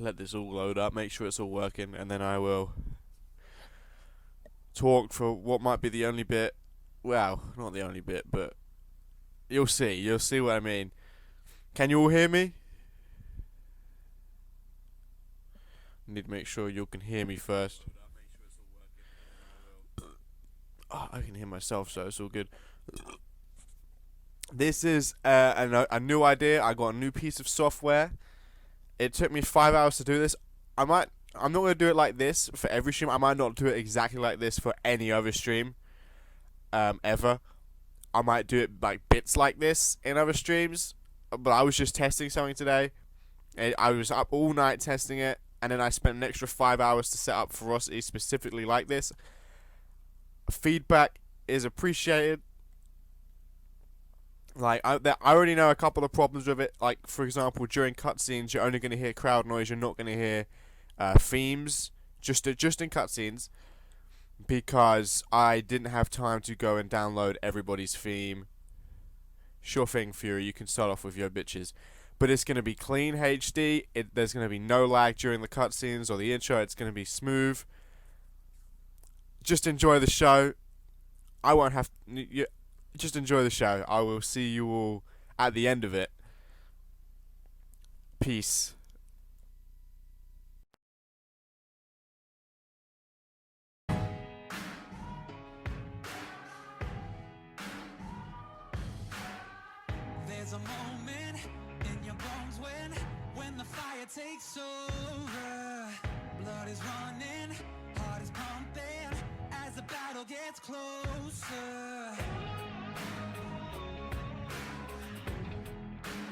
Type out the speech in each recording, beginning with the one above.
let this all load up, make sure it's all working, and then I will talk for what might be the only bit. Well, not the only bit, but you'll see. You'll see what I mean. Can you all hear me? I need to make sure you can hear me first. Oh, I can hear myself, so it's all good. This is a new idea. I got a new piece of software. It took me 5 hours to do this. I'm not going to do it like this for every stream. I might not do it exactly like this for any other stream ever. I might do it like bits like this in other streams. But I was just testing something today. And I was up all night testing it. And then I spent an extra 5 hours to set up Ferocity specifically like this. Feedback is appreciated. Like, I already know a couple of problems with it. Like, for example, during cutscenes, you're only going to hear crowd noise. You're not going to hear themes, just in cutscenes, because I didn't have time to go and download everybody's theme. Sure thing, Fury. You can start off with your bitches. But it's going to be clean HD. There's going to be no lag during the cutscenes or the intro. It's going to be smooth. Just enjoy the show. I won't have... Just enjoy the show. I will see you all at the end of it. Peace. There's a moment in your bones when the fire takes over. Blood is running, heart is pumping as the battle gets closer.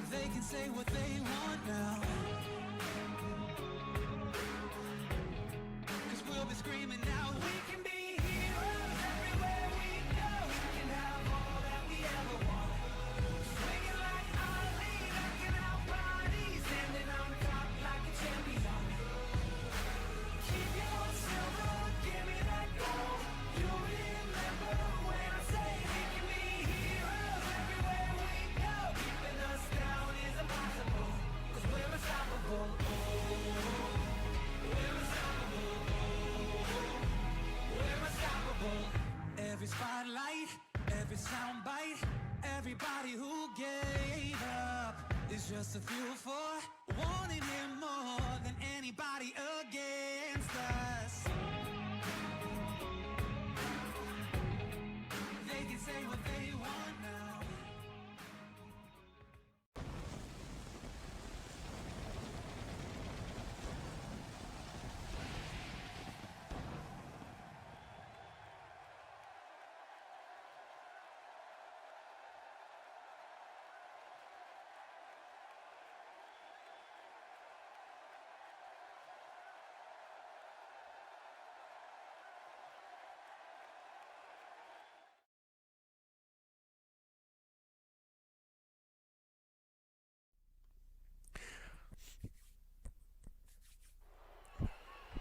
They can say what they want now, 'cause we'll be screaming now. We can be heroes everywhere we go. We can have all that we ever want. Swinging like Ali, rocking our bodies, standing on top like a champion. Keep your silver, give me that gold. You remember when I say we can be heroes everywhere we go. Keeping us down is impossible, 'cause we're unstoppable. We're unstoppable. We're unstoppable. Every spotlight, every soundbite, everybody who gave up is just a fuel for wanting him more than anybody against us. They can say what they want now.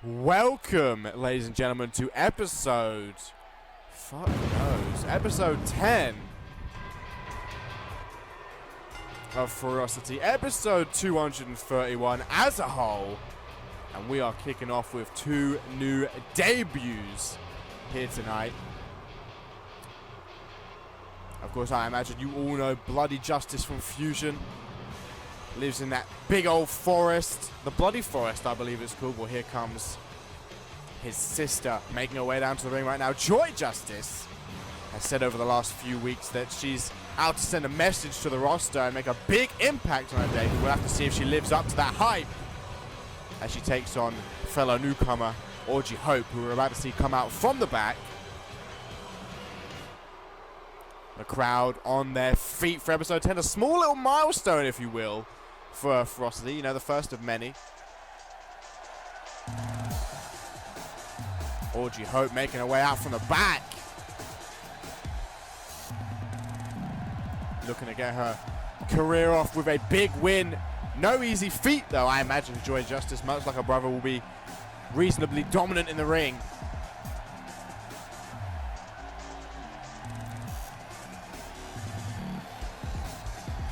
Welcome, ladies and gentlemen, to episode... Fuck knows. Episode 10 of Ferocity. Episode 231 as a whole. And we are kicking off with 2 new debuts here tonight. Of course, I imagine you all know Bloody Justice from Fusion. Lives in that big old forest. The Bloody Forest, I believe it's called. Well, here comes his sister making her way down to the ring right now. Joy Justice has said over the last few weeks that she's out to send a message to the roster and make a big impact on her debut. We'll have to see if she lives up to that hype as she takes on fellow newcomer Orgy Hope, who we're about to see come out from the back. The crowd on their feet for episode 10. A small little milestone, if you will, for Ferocity. You know, the first of many. Orgy Hope making her way out from the back. Looking to get her career off with a big win. No easy feat, though. I imagine Joy Justice, much like her brother, will be reasonably dominant in the ring.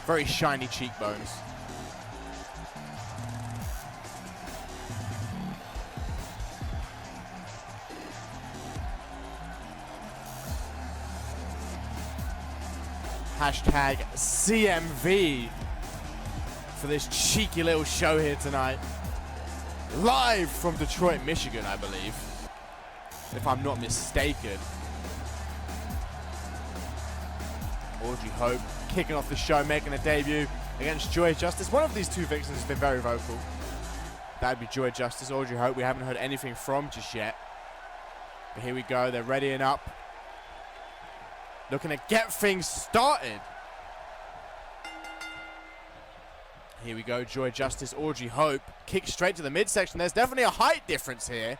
Very shiny cheekbones. Hashtag CMV for this cheeky little show here tonight. Live from Detroit, Michigan, I believe, if I'm not mistaken. Audrey Hope kicking off the show, making a debut against Joy Justice. One of these two vixens has been very vocal. That'd be Joy Justice. Audrey Hope, we haven't heard anything from just yet. But here we go, they're readying up. Looking to get things started. Here we go, Joy Justice, Audrey Hope. Kick straight to the midsection. There's definitely a height difference here.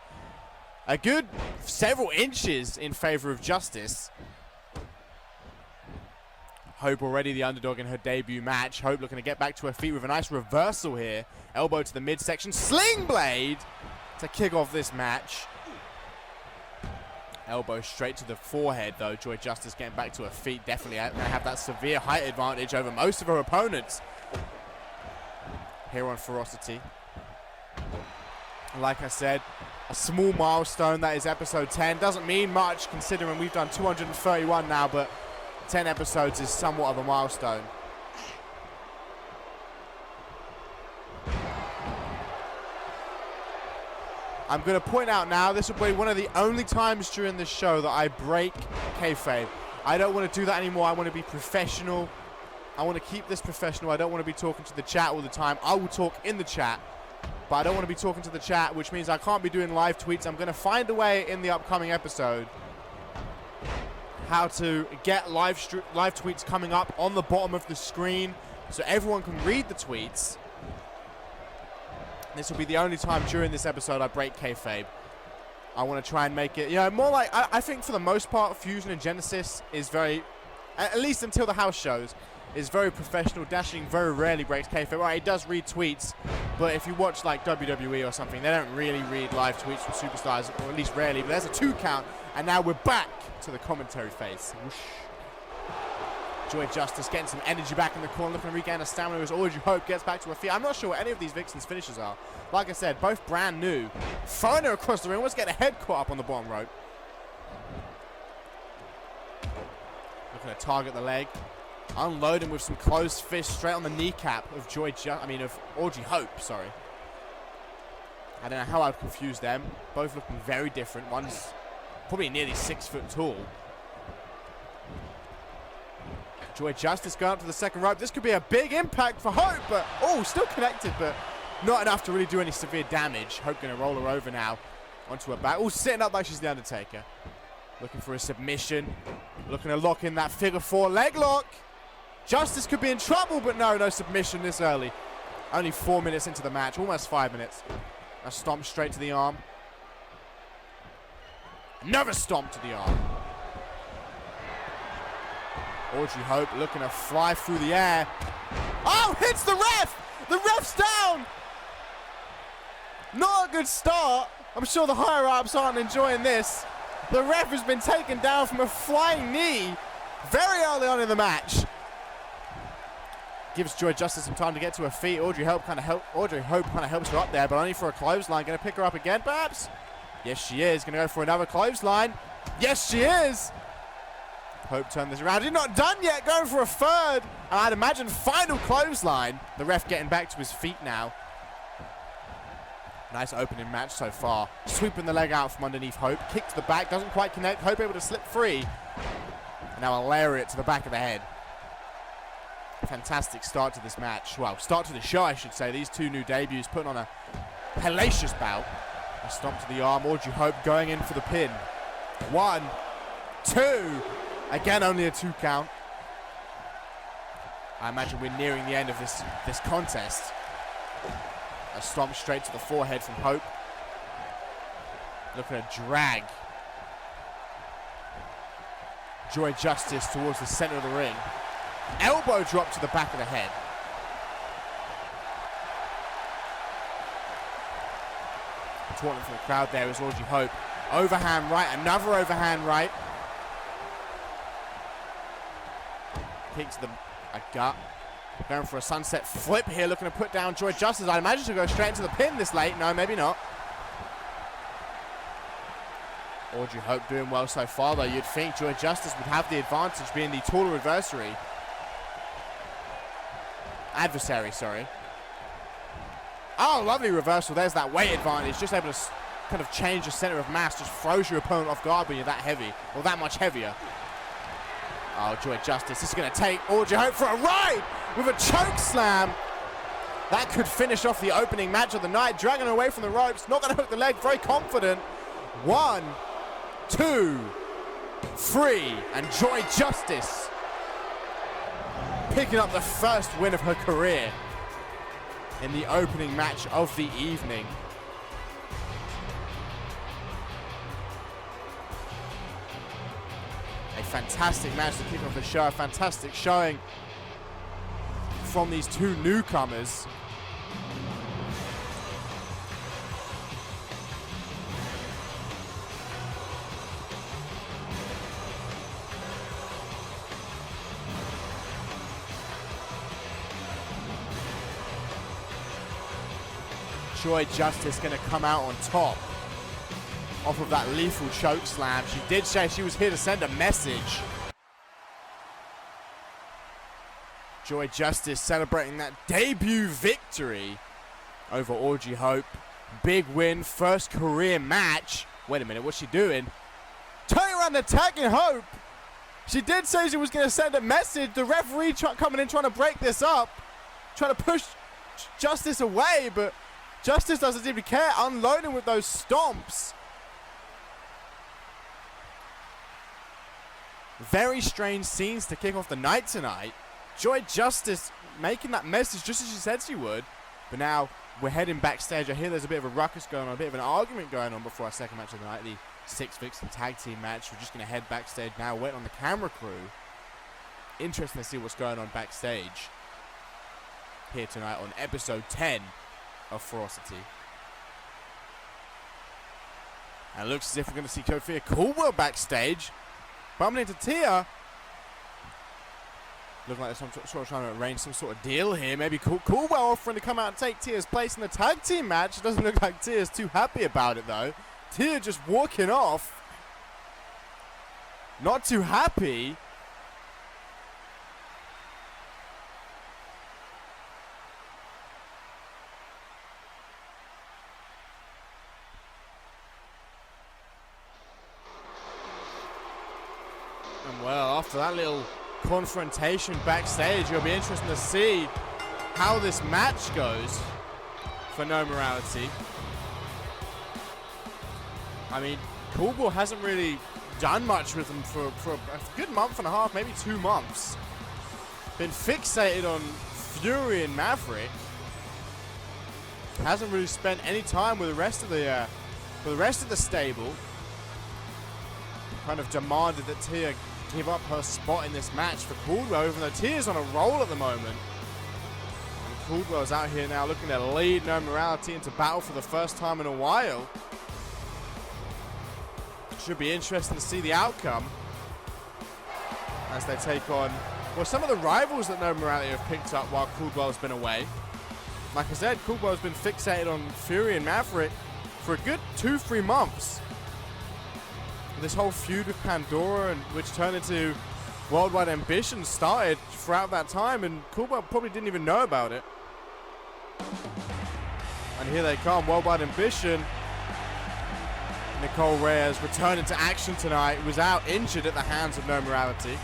A good several inches in favor of Justice. Hope already the underdog in her debut match. Hope looking to get back to her feet with a nice reversal here. Elbow to the midsection. Sling blade to kick off this match. Elbow straight to the forehead though. Joy Justice getting back to her feet. Definitely going to have that severe height advantage over most of her opponents here on Ferocity. Like I said, a small milestone. That is episode 10. Doesn't mean much considering we've done 231 now, but 10 episodes is somewhat of a milestone. I'm going to point out now, this will be one of the only times during this show that I break kayfabe. I don't want to do that anymore. I want to be professional. I want to keep this professional. I don't want to be talking to the chat all the time. I will talk in the chat, but I don't want to be talking to the chat, which means I can't be doing live tweets. I'm going to find a way in the upcoming episode how to get live tweets coming up on the bottom of the screen so everyone can read the tweets. This will be the only time during this episode I break kayfabe. I want to try and make it, you know, more like, I think for the most part, Fusion and Genesis is very, at least until the house shows, is very professional. Dashing very rarely breaks kayfabe. Right, he does read tweets, but if you watch like WWE or something, they don't really read live tweets from superstars, or at least rarely. But there's a 2 count, and now we're back to the commentary phase. Whoosh. Joy Justice getting some energy back in the corner, looking to regain her stamina as Audrey Hope gets back to her feet. I'm not sure what any of these Vixens' finishes are. Like I said, both brand new. Throwing her across the ring, let's get a head caught up on the bottom rope. Looking to target the leg. Unloading with some closed fists straight on the kneecap of of Audrey Hope, sorry. I don't know how I'd confuse them. Both looking very different. One's probably nearly 6 foot tall. Joy Justice going up to the second rope. This could be a big impact for Hope, but still connected, but not enough to really do any severe damage. Hope going to roll her over now onto her back. Sitting up like she's the Undertaker. Looking for a submission. Looking to lock in that figure 4 leg lock. Justice could be in trouble, but no submission this early. Only 4 minutes into the match, almost 5 minutes. A stomp straight to the arm. Another stomp to the arm. Audrey Hope looking to fly through the air. Oh, hits the ref! The ref's down! Not a good start. I'm sure the higher-ups aren't enjoying this. The ref has been taken down from a flying knee very early on in the match. Gives Joy Justice some time to get to her feet. Audrey Hope kind of helps her up there, but only for a clothesline. Going to pick her up again, perhaps? Yes, she is. Going to go for another clothesline. Yes, she is. Hope turned this around. He's not done yet. Going for a third. And I'd imagine final clothesline. The ref getting back to his feet now. Nice opening match so far. Sweeping the leg out from underneath Hope. Kick to the back. Doesn't quite connect. Hope able to slip free. And now a lariat to the back of the head. Fantastic start to this match. Well, start to the show, I should say. These two new debuts putting on a hellacious bout. A stomp to the arm. Audrey Hope going in for the pin. 1, 2. Again, only a 2 count. I imagine we're nearing the end of this contest. A stomp straight to the forehead from Hope. Looking to drag Joy Justice towards the center of the ring. Elbow drop to the back of the head. Taunting for the crowd there is Audrey Hope. Overhand right, another overhand right. Kick to a gut. Going for a sunset flip here, looking to put down Joy Justice. I imagine she'll go straight into the pin this late. No, maybe not. Audrey Hope doing well so far, though. You'd think Joy Justice would have the advantage, being the taller adversary. adversary, sorry. Oh, lovely reversal. There's that weight advantage. Just able to kind of change the center of mass. Just throws your opponent off guard when you're that heavy, or that much heavier. Oh, Joy Justice. This is going to take Audrey Hope for a ride with a choke slam. That could finish off the opening match of the night. Dragging her away from the ropes. Not going to hook the leg. Very confident. 1, 2, 3. And Joy Justice picking up the first win of her career in the opening match of the evening. A fantastic match to kick off the show. A fantastic showing from these two newcomers. Joy Justice going to come out on top off of that lethal choke slam. She did say she was here to send a message. Joy Justice celebrating that debut victory over Audrey Hope. Big win, first career match. Wait a minute, what's she doing? Turning around and attacking Hope. She did say she was going to send a message. The referee coming in trying to break this up. Trying to push Justice away, but Justice doesn't seem to care, unloading with those stomps. Very strange scenes to kick off the night tonight. Joy Justice making that message just as she said she would. But now we're heading backstage. I hear there's a bit of a ruckus going on, a bit of an argument going on before our second match of the night, the 6-Vixen tag team match. We're just going to head backstage now, wait on the camera crew. Interesting to see what's going on backstage here tonight on episode 10 of Ferocity. And it looks as if we're going to see Sophia Caldwell backstage, bumping into Tia. Looking like they're sort of trying to arrange some sort of deal here. Maybe Caldwell offering to come out and take Tia's place in the tag team match. It doesn't look like Tia's too happy about it though. Tia just walking off. Not too happy. And well, after that little confrontation backstage, it'll be interesting to see how this match goes for No Morality. I mean, Caldwell hasn't really done much with them for a good month and a half, maybe 2 months. Been fixated on Fury and Maverick. Hasn't really spent any time with the rest of the stable. Kind of demanded that Tia give up her spot in this match for Caldwell, even though Tia's on a roll at the moment. And Caldwell's out here now looking to lead No Morality into battle for the first time in a while. Should be interesting to see the outcome as they take on, well, some of the rivals that No Morality have picked up while Caldwell's been away. Like I said, Caldwell's been fixated on Fury and Maverick for a good 2-3 months. This whole feud with Pandora, and which turned into Worldwide Ambition, started throughout that time, and Caldwell probably didn't even know about it. And here they come, Worldwide Ambition. Nicole Reyes returning to action tonight, was out injured at the hands of No Morality.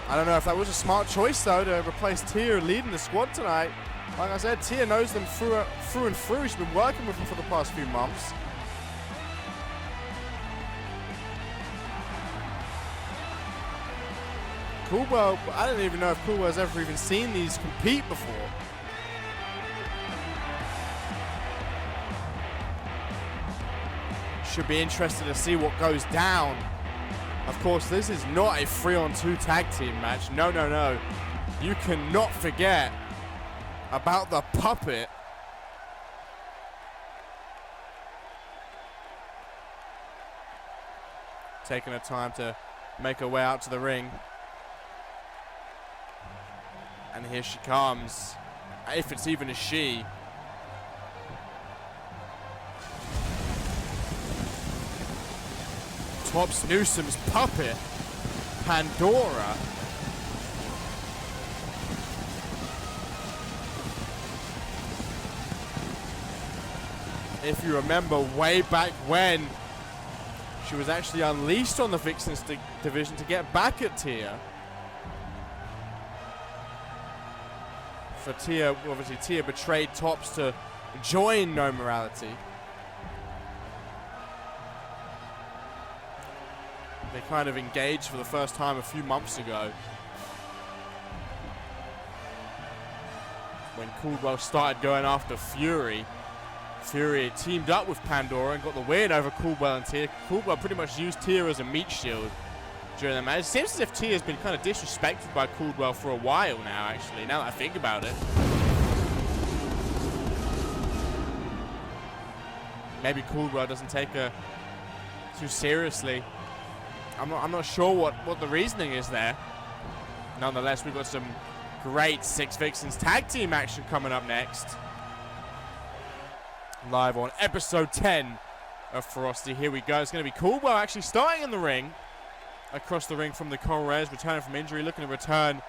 I don't know if that was a smart choice though, to replace Tia leading the squad tonight. Like I said, Tia knows them through and through. She's been working with them for the past few months. Caldwell, I don't even know if Caldwell's ever even seen these compete before. Should be interested to see what goes down. Of course, this is not a 3-on-2 tag team match. No, no, no. You cannot forget about the puppet. Taking her time to make her way out to the ring. And here she comes, if it's even a she. Tops Newsom's puppet, Pandora. if you remember way back when, she was actually unleashed on the Vixens division to get back at Tia. For Tia, obviously Tia betrayed Tops to join No Morality. They kind of engaged for the first time a few months ago, when Caldwell started going after Fury. Fury teamed up with Pandora and got the win over Caldwell and Tia. Caldwell pretty much used Tia as a meat shield during the match. It seems as if Tia's been kind of disrespected by Caldwell for a while now, actually, now that I think about it. Maybe Caldwell doesn't take her too seriously. I'm not sure what the reasoning is there. Nonetheless, we've got some great Six Vixens tag team action coming up next. Live on episode 10 of Ferocity. Here we go. It's going to be Caldwell actually starting in the ring. Across the ring from Nicole Reyes, returning from injury, looking to return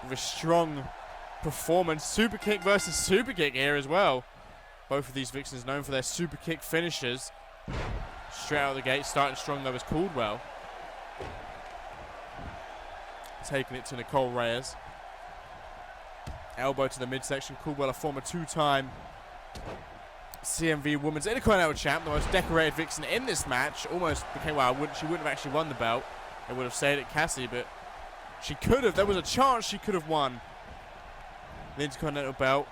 with a strong performance. Super kick versus super kick here as well. Both of these Vixens known for their super kick finishes. Straight out of the gate, starting strong though is Caldwell. Taking it to Nicole Reyes. Elbow to the midsection. Caldwell, a former two-time CMV Women's Intercontinental Champ, the most decorated Vixen in this match. Almost became, well, she wouldn't have actually won the belt. It would have stayed at Cassie, but she could have. There was a chance she could have won the Intercontinental belt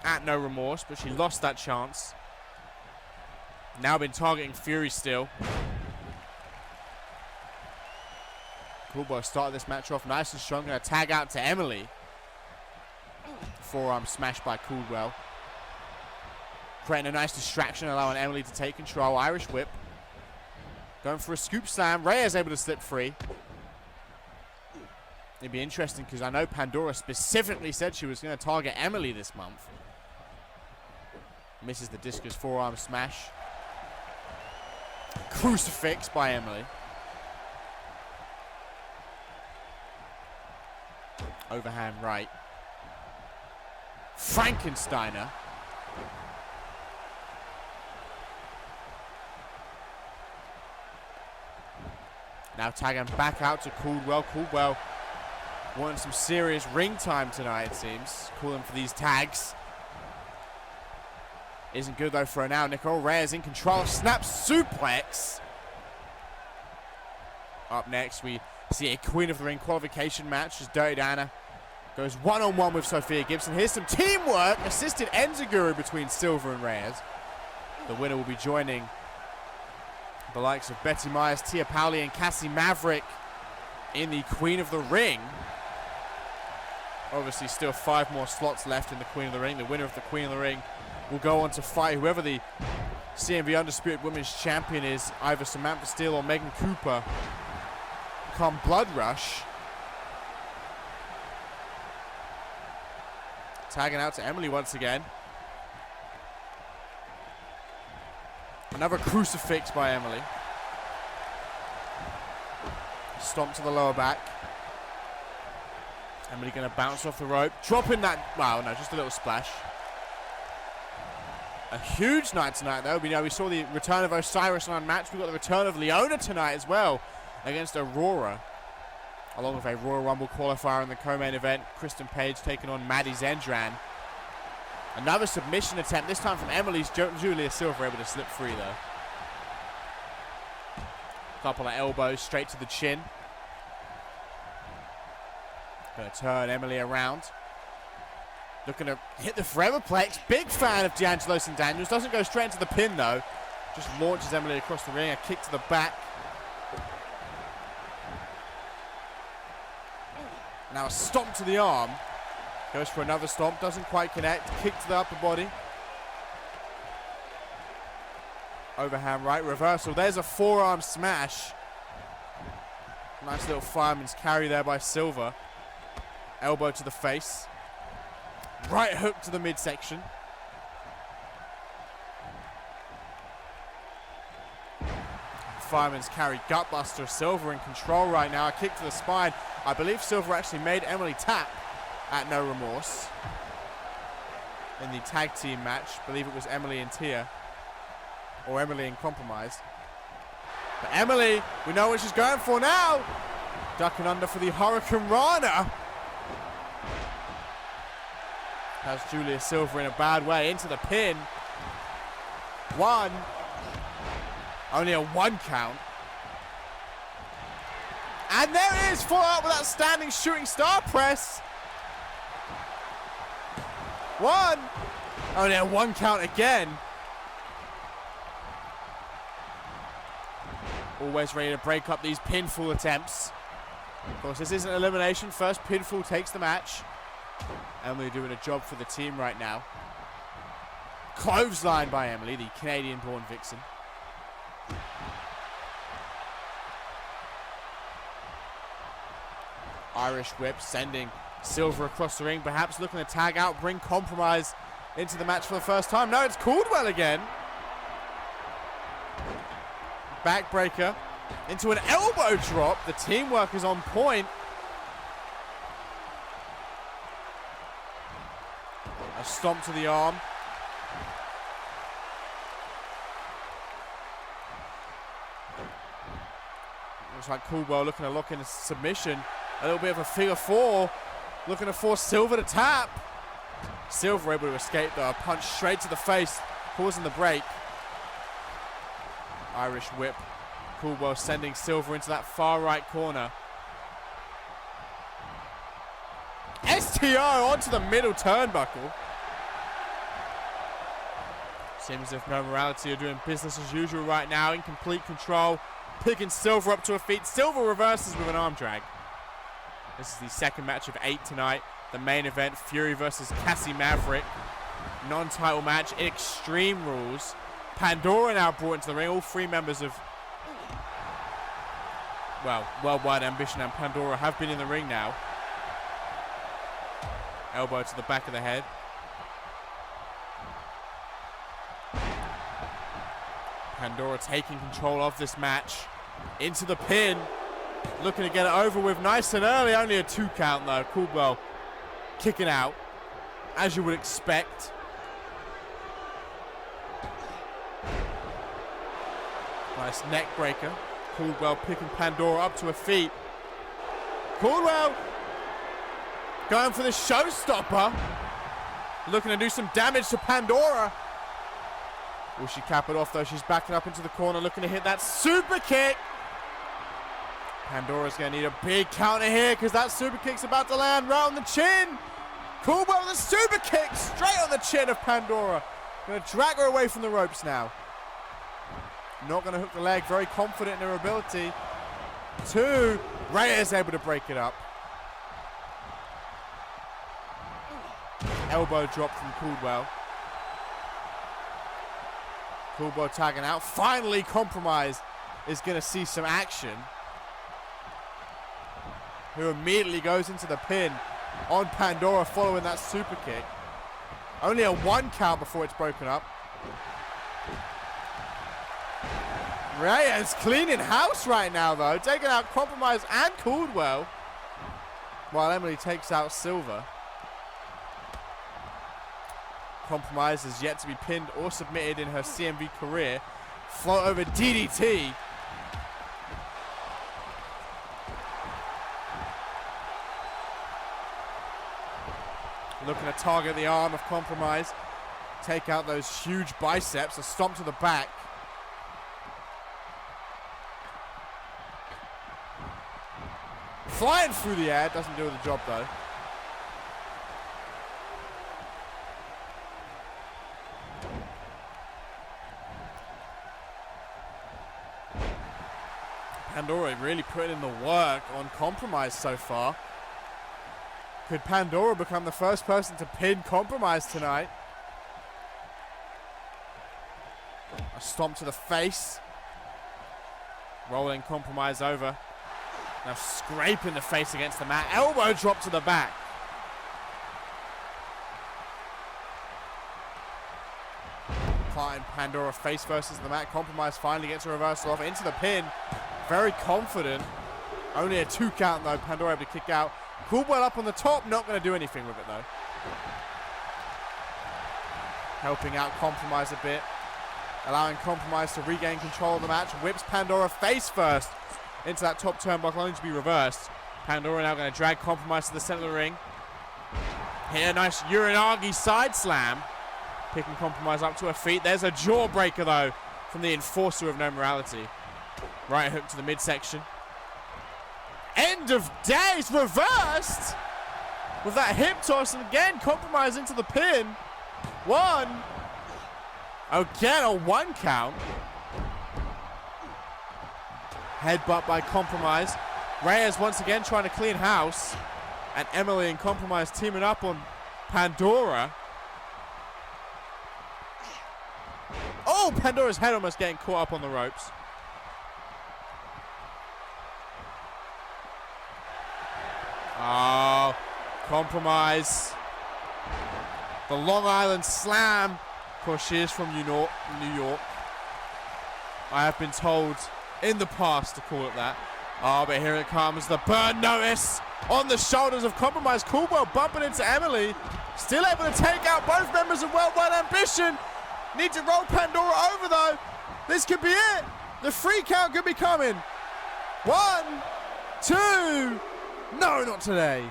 at No Remorse, but she lost that chance. Now been targeting Fury still. Caldwell started this match off nice and strong. Going to tag out to Emily. Forearm smash by Caldwell. Creating a nice distraction, allowing Emily to take control. Irish whip. Going for a scoop slam. Reyes able to slip free. It'd be interesting because I know Pandora specifically said she was going to target Emily this month. Misses the discus forearm smash. Crucifix by Emily. Overhand right. Frankensteiner. Now tagging back out to Caldwell. Caldwell wanting some serious ring time tonight, it seems. Calling for these tags. Isn't good though for her now. Nicole Reyes in control. Snap suplex. Up next, we see a Queen of the Ring qualification match as Dirty Diana goes one-on-one with Sophia Gibson. Here's some teamwork. Assisted Enziguri between Silver and Reyes. The winner will be joining the likes of Betty Myers, Tia Pauli, and Cassie Maverick in the Queen of the Ring. Obviously, still 5 more slots left in the Queen of the Ring. The winner of the Queen of the Ring will go on to fight whoever the CMV Undisputed Women's Champion is, either Samantha Steele or Megan Cooper, come Blood Rush. Tagging out to Emily once again. Another crucifix by Emily. Stomp to the lower back. Emily going to bounce off the rope. Dropping that. Wow, no, just a little splash. A huge night tonight, though. We saw the return of Osiris on Unmatched. We've got the return of Leona tonight as well against Aurora. Along with a Royal Rumble qualifier in the co-main event. Kristen Page taking on Maddie Zendran. Another submission attempt, this time from Emily's Julia Silver, able to slip free though. Couple of elbows straight to the chin. Gonna turn Emily around. Looking to hit the Forever Plex. Big fan of D'Angelo St. Daniels. Doesn't go straight into the pin though. Just launches Emily across the ring. A kick to the back. Now a stomp to the arm. Goes for another stomp. Doesn't quite connect. Kick to the upper body. Overhand right. Reversal. There's a forearm smash. Nice little fireman's carry there by Silver. Elbow to the face. Right hook to the midsection. Fireman's carry. Gutbuster. Silver in control right now. A kick to the spine. I believe Silver actually made Emily tap at No Remorse in the tag team match. I believe it was Emily and Tia. or Emily in compromise. But Emily, we know what she's going for now. Ducking under for the Hurricane Rana. Has Julia Silver in a bad way into the pin. 1. Only a 1 count. And there it is, follow up with that standing shooting star press. 1. Only a 1 count again. Always ready to break up these pinfall attempts. Of course, this isn't elimination. First pinfall takes the match. Emily doing a job for the team right now. Clothesline by Emily, the Canadian-born vixen. Irish whip sending Silver across the ring, perhaps looking to tag out, bring compromise into the match for the first time. No, it's Caldwell again. Backbreaker into an elbow drop. The teamwork is on point. A stomp to the arm. Looks like Caldwell looking to lock in a submission. A little bit of a figure 4. Looking to force Silver to tap. Silver able to escape though. A punch straight to the face, causing the break. Irish whip. Caldwell sending Silver into that far right corner. STO onto the middle turnbuckle. Seems as if No Morality are doing business as usual right now, in complete control. Picking Silver up to her feet. Silver reverses with an arm drag. This is the second match of 8 tonight. The main event, Fury versus Cassie Maverick. Non-title match in Extreme Rules. Pandora now brought into the ring. All 3 members of, well, Worldwide Ambition and Pandora have been in the ring now. Elbow to the back of the head. Pandora taking control of this match. Into the pin. Looking to get it over with nice and early. Only a 2 count though. Caldwell kicking out, as you would expect. Nice neck breaker. Caldwell picking Pandora up to her feet. Caldwell going for the showstopper. Looking to do some damage to Pandora. Will she cap it off though? She's backing up into the corner, looking to hit that super kick. Pandora's going to need a big counter here because that super kick's about to land right on the chin. Caldwell with a super kick straight on the chin of Pandora. Going to drag her away from the ropes now. Not going to hook the leg. Very confident in her ability. 2. Reyes able to break it up. Elbow drop from Caldwell. Caldwell tagging out. Finally, Compromise is going to see some action. Who immediately goes into the pin on Pandora following that super kick. Only a 1 count before it's broken up. Reyes cleaning house right now though, taking out Compromise and Caldwell, while Emily takes out Silver. Compromise is yet to be pinned or submitted in her CMV career. Float over DDT. Looking to target the arm of Compromise. Take out those huge biceps. A stomp to the back. Flying through the air. Doesn't do the job though. Pandora really putting in the work on Compromise so far. Could Pandora become the first person to pin Compromise tonight? A stomp to the face. Rolling Compromise over. Now scraping the face against the mat. Elbow drop to the back. Planting Pandora face versus the mat. Compromise finally gets a reversal off into the pin. Very confident. Only a 2 count though. Pandora able to kick out. Caldwell up on the top, not going to do anything with it though. Helping out Compromise a bit. allowing Compromise to regain control of the match. Whips Pandora face first into that top turnbuckle, only to be reversed. Pandora now going to drag Compromise to the center of the ring. Hit a nice Uranagi side slam, picking Compromise up to her feet. There's a jawbreaker though from the enforcer of No Morality. Right hook to the midsection. End of days, reversed with that hip toss, and again Compromise into the pin. One. Again a 1 count. Headbutt by Compromise. Reyes once again trying to clean house. And Emily and Compromise teaming up on Pandora. Oh, Pandora's head almost getting caught up on the ropes. Oh, Compromise. The Long Island Slam. Of course, she is from New York. I have been told in the past to call it that. Oh, but here it comes. The burn notice on the shoulders of Compromise. Coolwell bumping into Emily. Still able to take out both members of Worldwide Ambition. Need to roll Pandora over, though. This could be it. The 3 count could be coming. 1, 2. No, not today.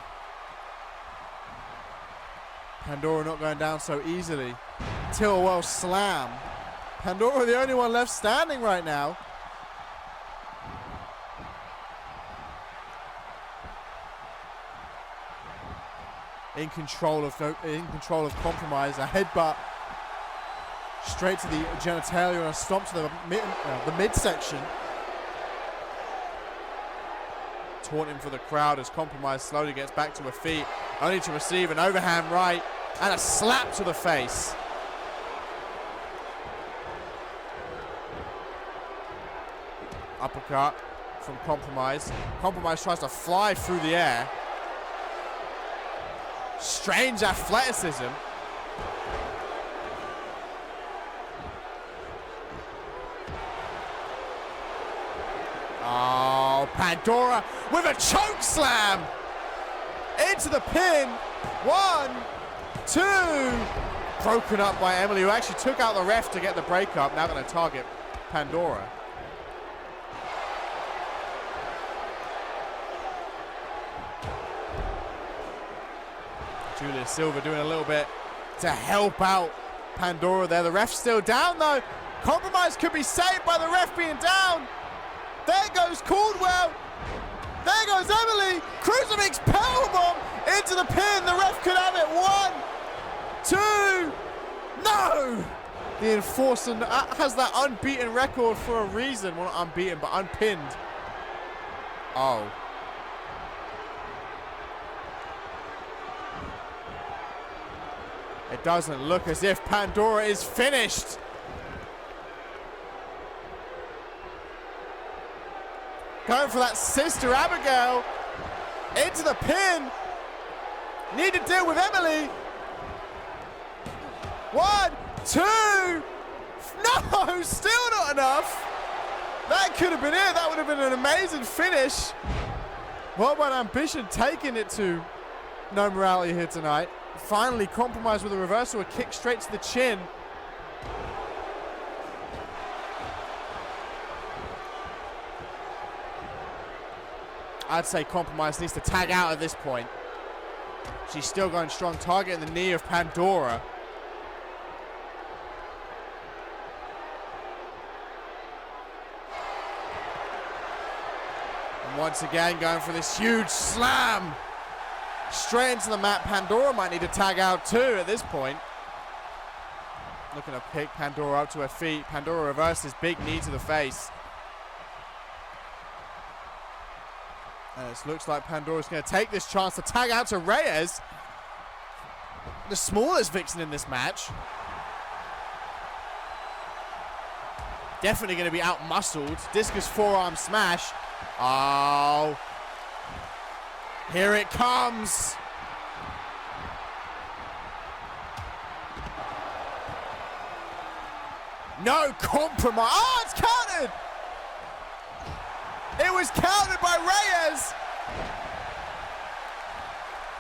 Pandora not going down so easily. Tillwell slam. Pandora the only one left standing right now. In control of Compromise. A headbutt straight to the genitalia and a stomp to the midsection. Taunting for the crowd as Compromise slowly gets back to her feet, only to receive an overhand right and a slap to the face. Uppercut from Compromise. Compromise tries to fly through the air. Strange athleticism. Oh, Pandora with a choke slam into the pin. 1, 2. Broken up by Emily, who actually took out the ref to get the breakup. Now going to target Pandora. Julia Silver doing a little bit to help out Pandora there. The ref's still down though. Compromise could be saved by the ref being down. There goes Caldwell. There goes Emily. Crucifix powerbomb into the pin. The ref could have it. 1, 2. No! The enforcer has that unbeaten record for a reason. Well, not unbeaten, but unpinned. Oh. It doesn't look as if Pandora is finished. Going for that Sister Abigail. Into the pin. Need to deal with Emily. 1, 2. No, still not enough. That could have been it. That would have been an amazing finish. Worldwide Ambition taking it to No Morality here tonight. Finally Compromised with a reversal, a kick straight to the chin. I'd say Compromise needs to tag out at this point. She's still going strong, targeting the knee of Pandora. And once again going for this huge slam. Straight into the mat. Pandora might need to tag out too at this point. Looking to pick Pandora up to her feet. Pandora reverses, big knee to the face. And it looks like Pandora's going to take this chance to tag out to Reyes. The smallest vixen in this match. Definitely going to be out-muscled. Discus forearm smash. Oh. Here it comes. No compromise. Oh, it's counted. It was counted by Reyes.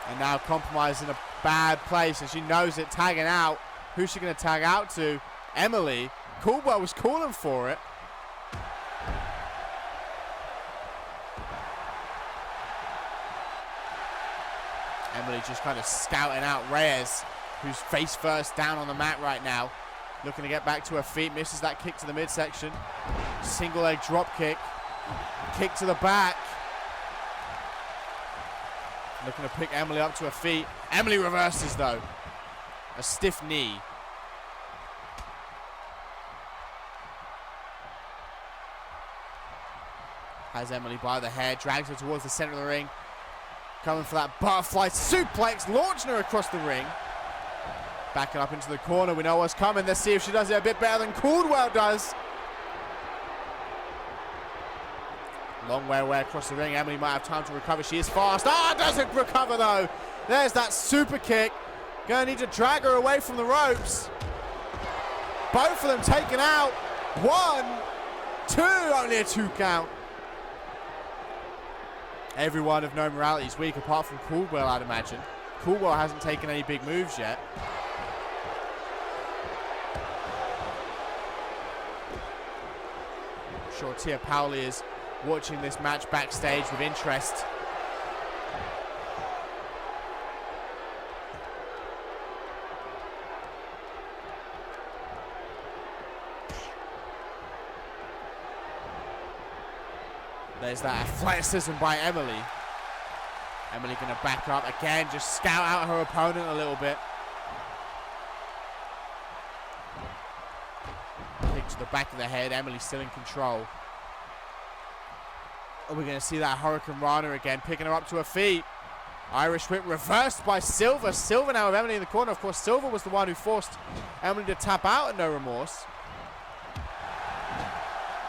And now Compromise in a bad place, and she knows it, tagging out. Who's she going to tag out to? Emily. Caldwell was calling for it. Emily just kind of scouting out Reyes, who's face first down on the mat right now. Looking to get back to her feet, misses that kick to the midsection. Single leg drop kick. Kick to the back. Looking to pick Emily up to her feet. Emily reverses though. A stiff knee. Has Emily by the hair, drags her towards the center of the ring. Coming for that butterfly suplex, launching her across the ring. Backing up into the corner, we know what's coming. Let's see if she does it a bit better than Caldwell does. Long way away across the ring. Emily might have time to recover. She is fast. Doesn't recover though. There's that super kick. Gonna need to drag her away from the ropes. Both of them taken out. 1, 2, only a 2 count. Everyone of No Morality is weak apart from Caldwell, I'd imagine. Caldwell hasn't taken any big moves yet. I'm sure Tia Powley is watching this match backstage with interest. There's that athleticism by Emily. Emily gonna back up again, just scout out her opponent a little bit. Kick to the back of the head, Emily still in control. We're gonna see that Hurricane Rana again, picking her up to her feet. Irish whip reversed by Silver. Silver now with Emily in the corner. Of course, Silver was the one who forced Emily to tap out at No Remorse.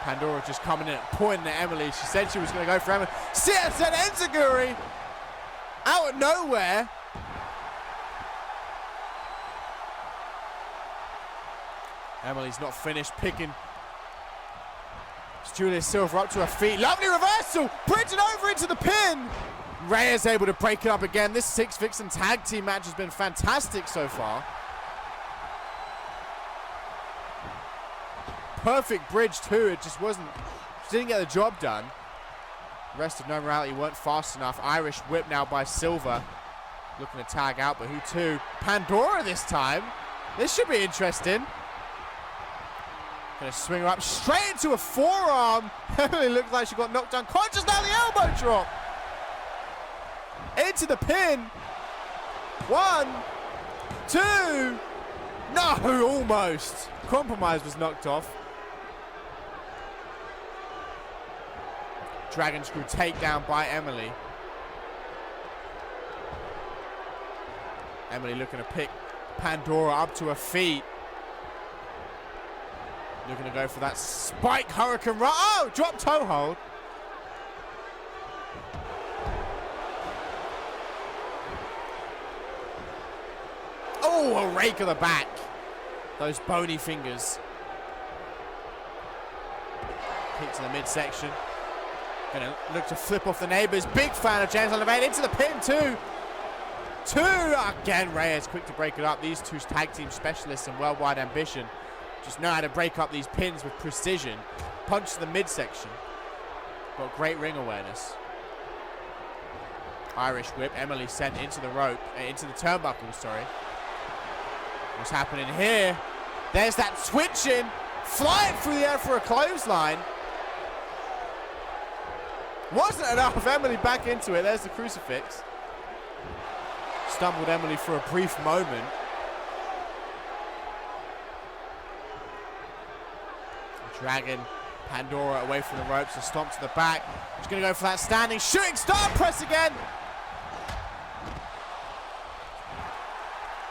Pandora just coming in and pointing at Emily. She said she was going to go for Emily. CSN Enziguri out of nowhere. Emily's not finished picking Julia Silver up to her feet. Lovely reversal. Bridging over into the pin. Reyes able to break it up again. This 6 Vixen tag team match has been fantastic so far. Perfect bridge too, it just wasn't, just didn't get the job done. The rest of No Morality weren't fast enough. Irish whip now by Silver. Looking to tag out, but who to? Pandora this time. This should be interesting. Gonna swing her up straight into a forearm. Emily looked like she got knocked unconscious. Now the elbow drop. Into the pin. 1, 2. No, almost. Compromise was knocked off. Dragon Screw takedown by Emily. Emily looking to pick Pandora up to her feet. Looking to go for that spike hurricane run. Oh, drop toe hold. Oh, a rake of the back. Those bony fingers. Kick to the midsection. Gonna look to flip off the neighbors. Big fan of James Elevate into the pin too. 2 again. Reyes quick to break it up. These two tag team specialists in Worldwide Ambition just know how to break up these pins with precision. Punch to the midsection. Got great ring awareness. Irish whip. Emily sent into the rope, into the turnbuckle. Sorry. What's happening here? There's that switching, flying through the air for a clothesline. Wasn't enough. Emily back into it. There's the crucifix. Stumbled Emily for a brief moment. Dragging Pandora away from the ropes and stomp to the back. She's going to go for that standing shooting star press again.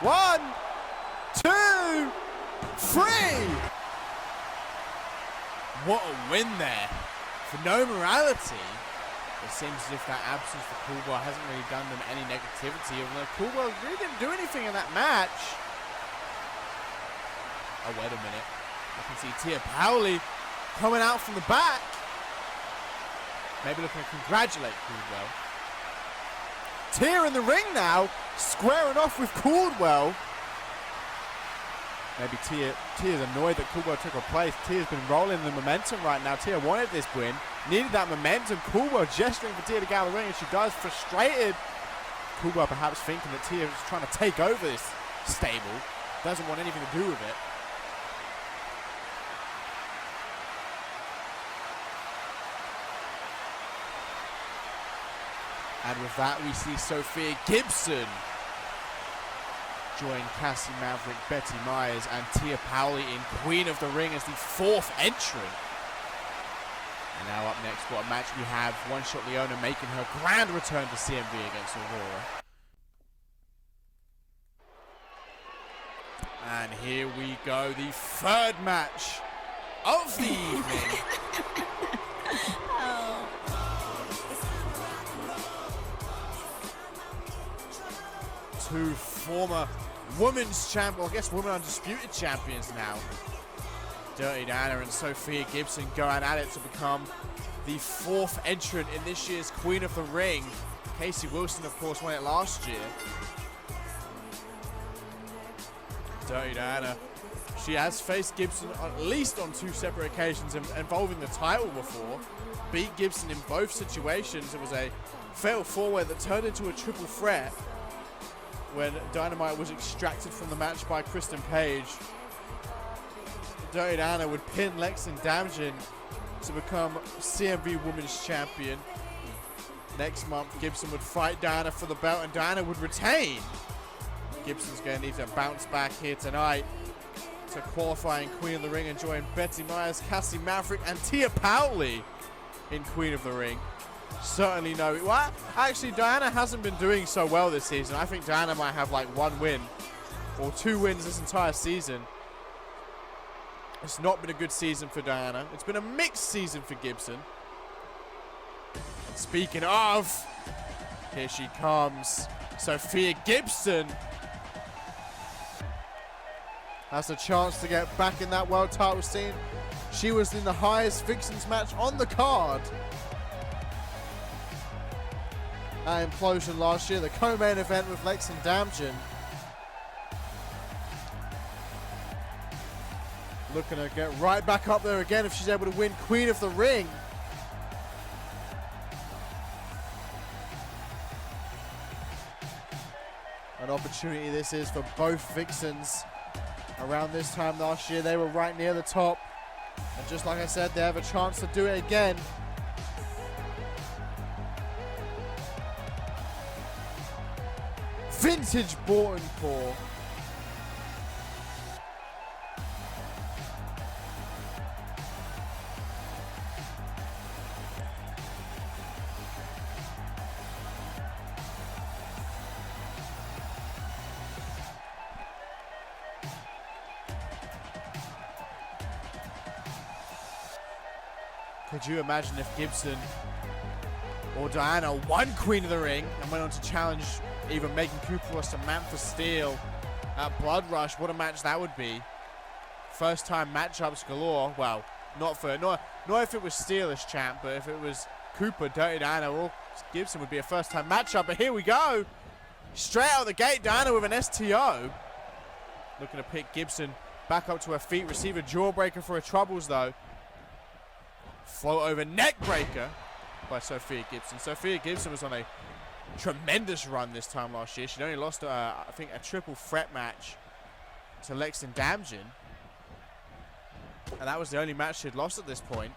1, 2, 3. What a win there for No Morality. It seems as if that absence for Caldwell hasn't really done them any negativity, although Caldwell really didn't do anything in that match. Oh, wait a minute. I can see Tia Powley coming out from the back. Maybe looking to congratulate Caldwell. Tia in the ring now, squaring off with Caldwell. Maybe Tia's annoyed that Coolwell took her place. Tia's been rolling the momentum right now. Tia wanted this win, needed that momentum. Coolwell gesturing for Tia to get out of the ring, and she does, frustrated. Coolwell perhaps thinking that Tia is trying to take over this stable. Doesn't want anything to do with it. And with that, we see Sophia Gibson join Cassie Maverick, Betty Myers, and Tia Powley in Queen of the Ring as the 4th entrant. And now up next, what a match we have. One Shot Leona making her grand return to CMV against Aurora. And here we go, the 3rd match of the evening. Two former women's champions, well, I guess women undisputed champions now. Dirty Diana and Sophia Gibson going at it to become the 4th entrant in this year's Queen of the Ring. Casey Wilson, of course, won it last year. Dirty Diana, she has faced Gibson at least on 2 separate occasions involving the title before. Beat Gibson in both situations. It was a fatal 4-way that turned into a triple threat when Dynamite was extracted from the match by Kristen Page. Dirty Diana would pin Lexington Damjin to become CMV Women's Champion. Next month, Gibson would fight Diana for the belt and Diana would retain. Gibson's going to need to bounce back here tonight to qualify in Queen of the Ring and join Betty Myers, Cassie Maverick, and Tia Powley in Queen of the Ring. Certainly no. Well, actually, Diana hasn't been doing so well this season. I think Diana might have like 1 win or 2 wins this entire season. It's not been a good season for Diana. It's been a mixed season for Gibson. Speaking of, here she comes. Sophia Gibson has a chance to get back in that world title scene. She was in the highest Vixens match on the card at Implosion last year, the co-main event with Lexington Damjin. Looking to get right back up there again if she's able to win Queen of the Ring. An opportunity this is for both Vixens. Around this time last year, they were right near the top. And just like I said, they have a chance to do it again. Vintage Borton Core. Could you imagine if Gibson or Diana won Queen of the Ring and went on to challenge either Megan Cooper or Samantha Steele at Blood Rush? What a match that would be. First time matchups galore. Well, not if it was Steele as champ, but if it was Cooper, Dirty Diana, or Gibson would be a first time matchup. But here we go. Straight out of the gate, Diana with an STO. Looking to pick Gibson back up to her feet. Receive a jawbreaker for her troubles though. Float over neck breaker by Sophia Gibson. Sophia Gibson was on a tremendous run this time last year. She'd only lost, I think, a triple threat match to Lexington Damjin. And that was the only match she'd lost at this point.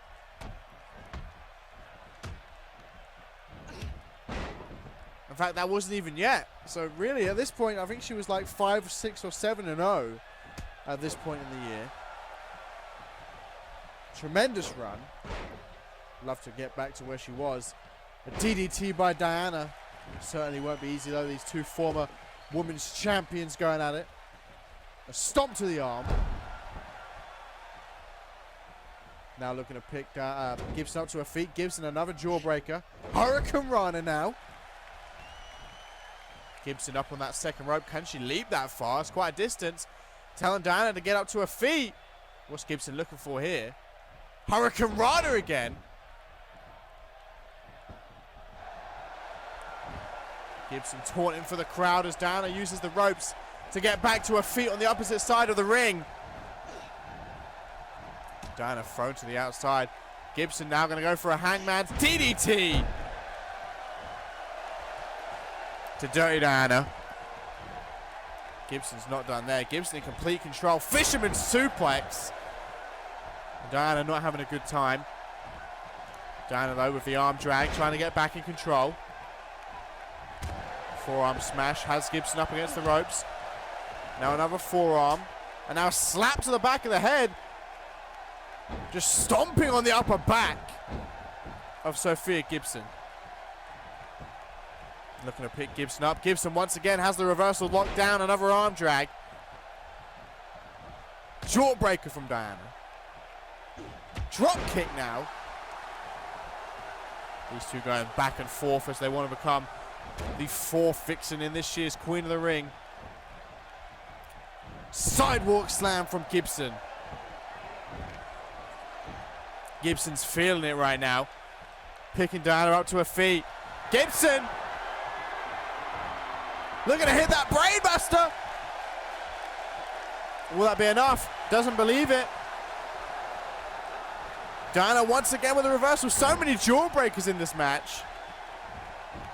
In fact, that wasn't even yet. So really, at this point, I think she was like 5, 6, or 7-0 at this point in the year. Tremendous run. Love to get back to where she was. A DDT by Diana. Certainly won't be easy though. These two former women's champions going at it. A stomp to the arm. Now looking to pick Gibson up to her feet. Gibson another jawbreaker. Hurricane Rana now. Gibson up on that second rope. Can she leap that far? It's quite a distance. Telling Diana to get up to her feet. What's Gibson looking for here? Hurricane Rana again. Gibson taunting for the crowd as Diana uses the ropes to get back to her feet on the opposite side of the ring. Diana thrown to the outside. Gibson now going to go for a hangman's DDT to Dirty Diana. Gibson's not done there. Gibson in complete control. Fisherman suplex. Diana not having a good time. Diana though with the arm drag, trying to get back in control. Forearm smash has Gibson up against the ropes. Now another forearm. And now a slap to the back of the head. Just stomping on the upper back of Sophia Gibson. Looking to pick Gibson up. Gibson once again has the reversal locked down. Another arm drag. Jawbreaker from Diana. Drop kick now. These two going back and forth as they want to become the fourth vixen in this year's Queen of the Ring. Sidewalk slam from Gibson. Gibson's feeling it right now. Picking Diana up to her feet. Gibson! Looking to hit that brainbuster! Will that be enough? Doesn't believe it. Diana once again with a reversal. So many jawbreakers in this match.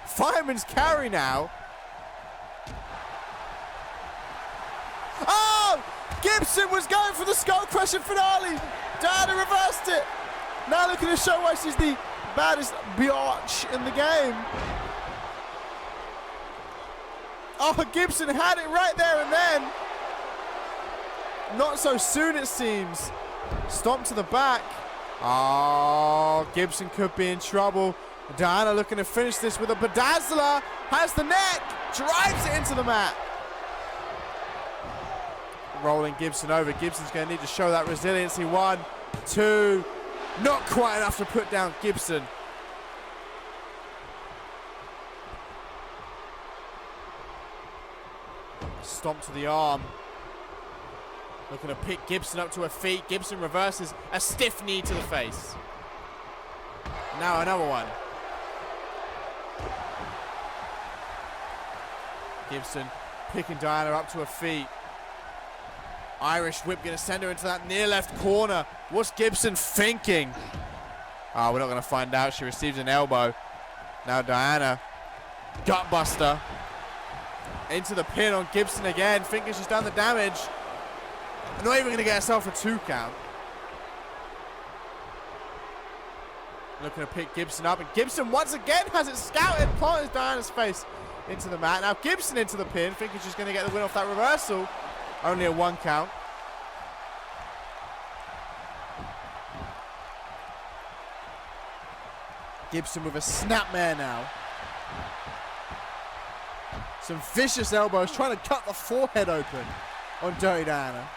Fireman's carry now. Oh! Gibson was going for the skull crushing finale. Diana reversed it. Now looking to show why she's the baddest biatch in the game. Oh, Gibson had it right there and then. Not so soon it seems. Stomp to the back. Oh, Gibson could be in trouble. Diana looking to finish this with a bedazzler. Has the neck. Drives it into the mat. Rolling Gibson over. Gibson's going to need to show that resiliency. 1, 2. Not quite enough to put down Gibson. Stomp to the arm. Looking to pick Gibson up to her feet. Gibson reverses a stiff knee to the face. Now another one. Gibson picking Diana up to her feet. Irish whip going to send her into that near left corner. What's Gibson thinking? Oh, we're not going to find out. She receives an elbow. Now Diana. Gutbuster. Into the pin on Gibson again. Thinking she's done the damage. Not even going to get herself a 2 count. Looking to pick Gibson up. And Gibson once again has it scouted. Plants Diana's face into the mat. Now Gibson into the pin. Thinking she's going to get the win off that reversal. Only a 1 count. Gibson with a snapmare now. Some vicious elbows trying to cut the forehead open on Dirty Diana.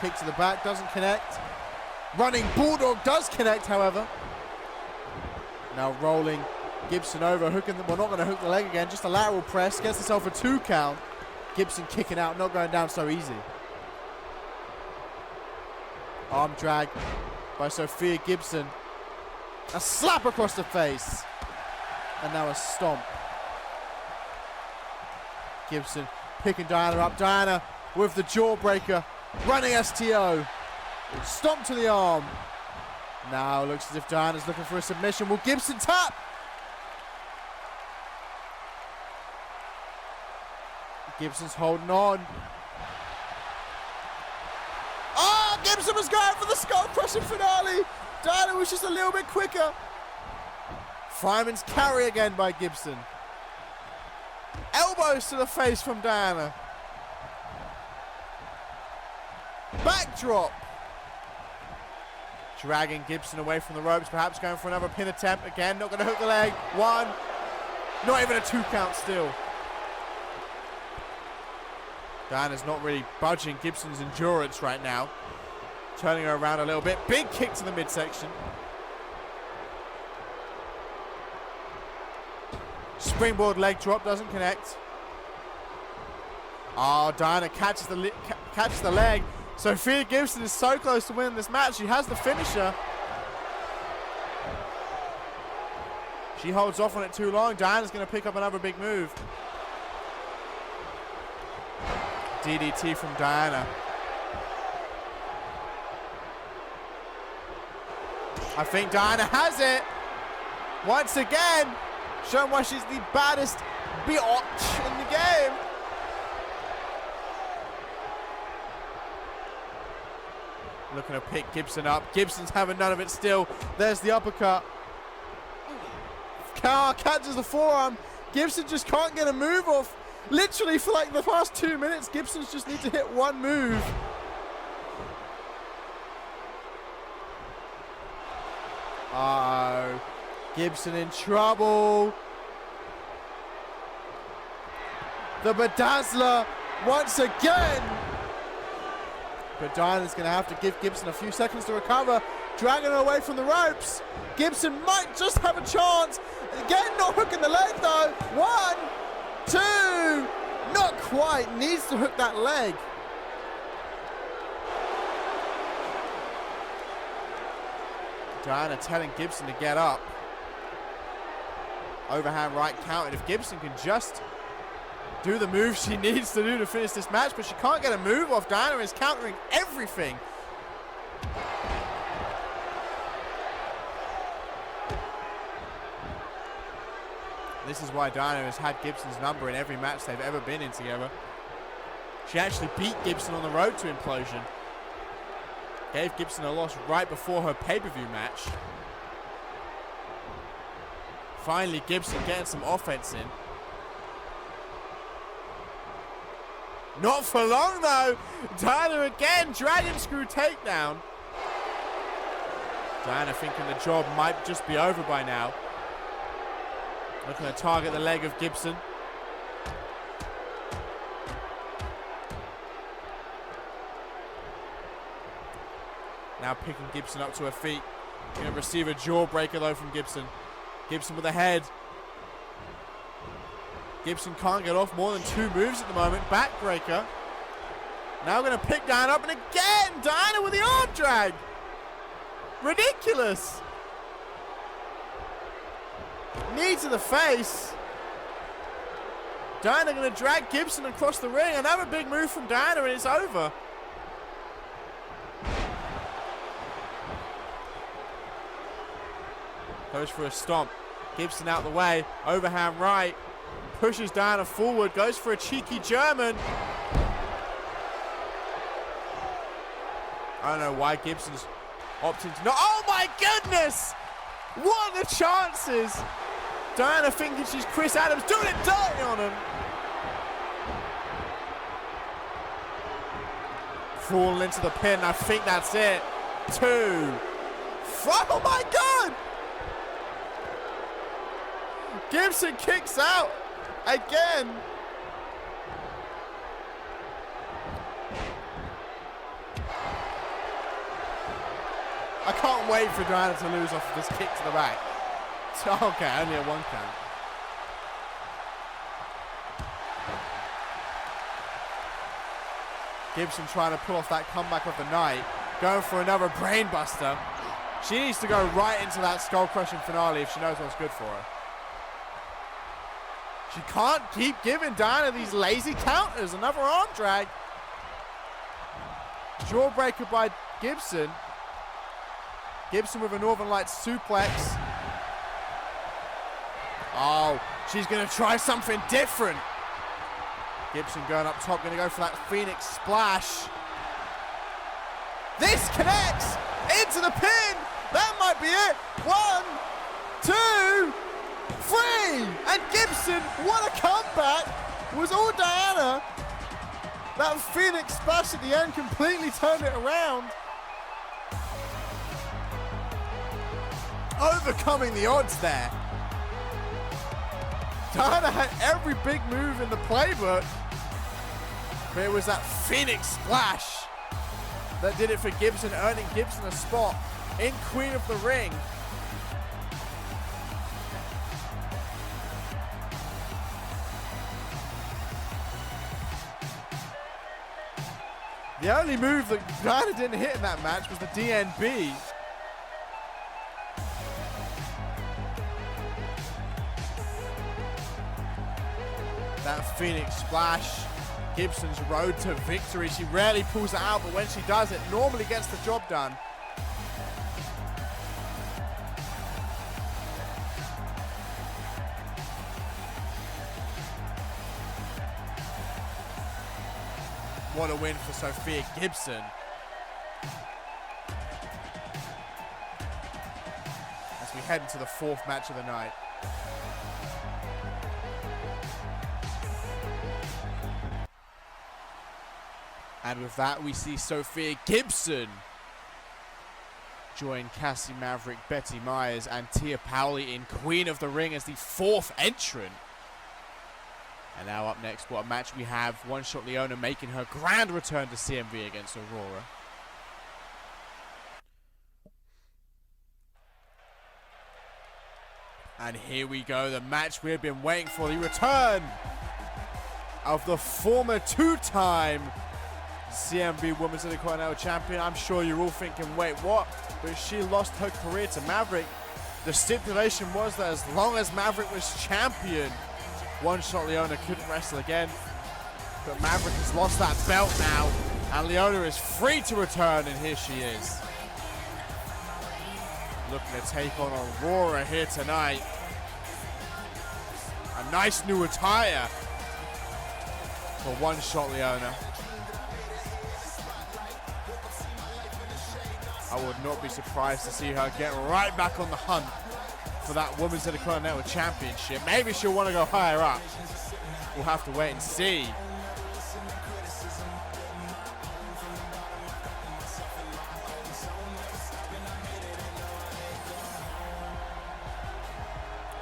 Kick to the back, doesn't connect. Running Bulldog does connect, however. Now rolling Gibson over, hooking them. Well, not going to hook the leg again, just a lateral press. Gets himself a 2 count. Gibson kicking out, not going down so easy. Arm drag by Sophia Gibson. A slap across the face. And now a stomp. Gibson picking Diana up. Diana with the jawbreaker. Running STO. Stomp to the arm. Now looks as if Diana's looking for a submission. Will Gibson tap? Gibson's holding on. Oh, Gibson was going for the skull crushing finale. Diana was just a little bit quicker. Fireman's carry again by Gibson. Elbows to the face from Diana. Backdrop. Dragging Gibson away from the ropes, perhaps going for another pin attempt. Again, not going to hook the leg. 1. Not even a 2 count still. Diana's not really budging Gibson's endurance right now. Turning her around a little bit. Big kick to the midsection. Springboard leg drop, doesn't connect. Oh, Diana catches the leg. Sophia Gibson is so close to winning this match. She has the finisher. She holds off on it too long. Diana's going to pick up another big move. DDT from Diana. I think Diana has it. Once again, showing why she's the baddest biatch in the game. Looking to pick Gibson up. Gibson's having none of it still. There's the uppercut. Catches the forearm. Gibson just can't get a move off. Literally for like the past 2 minutes, Gibson's just need to hit one move. Uh-oh. Gibson in trouble. The bedazzler once again. But Diana's going to have to give Gibson a few seconds to recover. Dragging her away from the ropes. Gibson might just have a chance. Again, not hooking the leg though. 1, 2. Not quite. Needs to hook that leg. Diana telling Gibson to get up. Overhand right counted. If Gibson can just do the move she needs to do to finish this match, but she can't get a move off. Diana is countering everything. This is why Diana has had Gibson's number in every match they've ever been in together. She actually beat Gibson on the road to Implosion. Gave Gibson a loss right before her pay-per-view match. Finally, Gibson getting some offense in. Not for long though. Diana again, dragon screw takedown. Diana thinking the job might just be over by now. Looking to target the leg of Gibson. Now picking Gibson up to her feet. Going to receive a jawbreaker though from Gibson. Gibson with a head. Gibson can't get off more than 2 moves at the moment. Backbreaker. Now going to pick Diana up, and again Diana with the arm drag. Ridiculous. Knee to the face. Diana going to drag Gibson across the ring. Another big move from Diana, and it's over. Goes for a stomp. Gibson out the way. Overhand right. Pushes Diana forward. Goes for a cheeky German. I don't know why Gibson's opting to... No, oh my goodness! What are the chances? Diana thinking she's Chris Adams, doing it dirty on him. Falling into the pin. I think that's it. 2. Oh my God! Gibson kicks out again. I can't wait for Diana to lose off of this kick to the back. Okay, only a 1 count. Gibson trying to pull off that comeback of the night. Going for another brainbuster. She needs to go right into that skull-crushing finale if she knows what's good for her. She can't keep giving Diana these lazy counters. Another arm drag. Jawbreaker by Gibson. Gibson with a Northern Lights suplex. Oh, she's going to try something different. Gibson going up top, going to go for that Phoenix splash. This connects into the pin. That might be it. 1, 2, 3. And Gibson, what a comeback. Was all Diana. That Phoenix splash at the end completely turned it around. Overcoming the odds there. Diana had every big move in the playbook, but it was that Phoenix splash that did it for Gibson, earning Gibson a spot in Queen of the Ring. The only move that Diana didn't hit in that match was the DNB. That Phoenix splash. Gibson's road to victory. She rarely pulls it out, but when she does, it normally gets the job done. What a win for Sophia Gibson. As we head into the 4th match of the night. And with that, we see Sophia Gibson join Cassie Maverick, Betty Myers, and Tia Powley in Queen of the Ring as the 4th entrant. And now up next, what a match we have. One Shot Leona making her grand return to CMV against Aurora. And here we go, the match we've been waiting for. The return of the former 2-time CMV Women's Intercontinental Champion. I'm sure you're all thinking, wait, what? But she lost her career to Maverick. The stipulation was that as long as Maverick was champion, One Shot Leona couldn't wrestle again. But Maverick has lost that belt now, and Leona is free to return, and here she is. Looking to take on Aurora here tonight. A nice new attire for One Shot Leona. I would not be surprised to see her get right back on the hunt for that Women's Intercontinental Championship. Maybe she'll want to go higher up. We'll have to wait and see.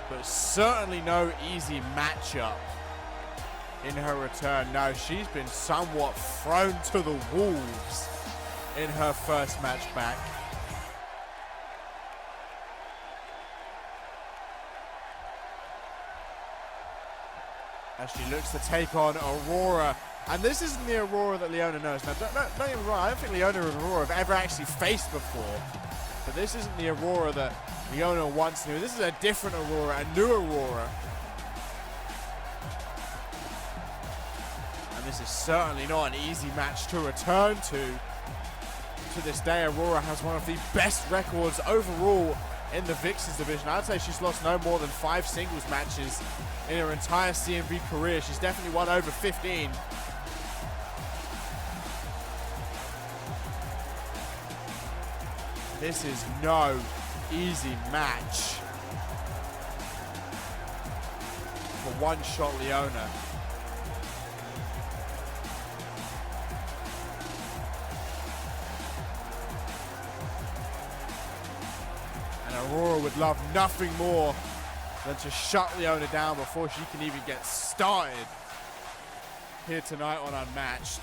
But certainly no easy matchup in her return. No, she's been somewhat thrown to the wolves in her first match back. As she looks to take on Aurora. And this isn't the Aurora that Leona knows. Now, don't get me wrong, I don't think Leona and Aurora have ever actually faced before. But this isn't the Aurora that Leona once knew. This is a different Aurora, a new Aurora. And this is certainly not an easy match to return to. To this day, Aurora has one of the best records overall in the Vixens division. I'd say she's lost no more than 5 singles matches in her entire CMV career. She's definitely won over 15. This is no easy match for One Shot Leona. And Aurora would love nothing more than to shut Leona down before she can even get started here tonight on Unmatched.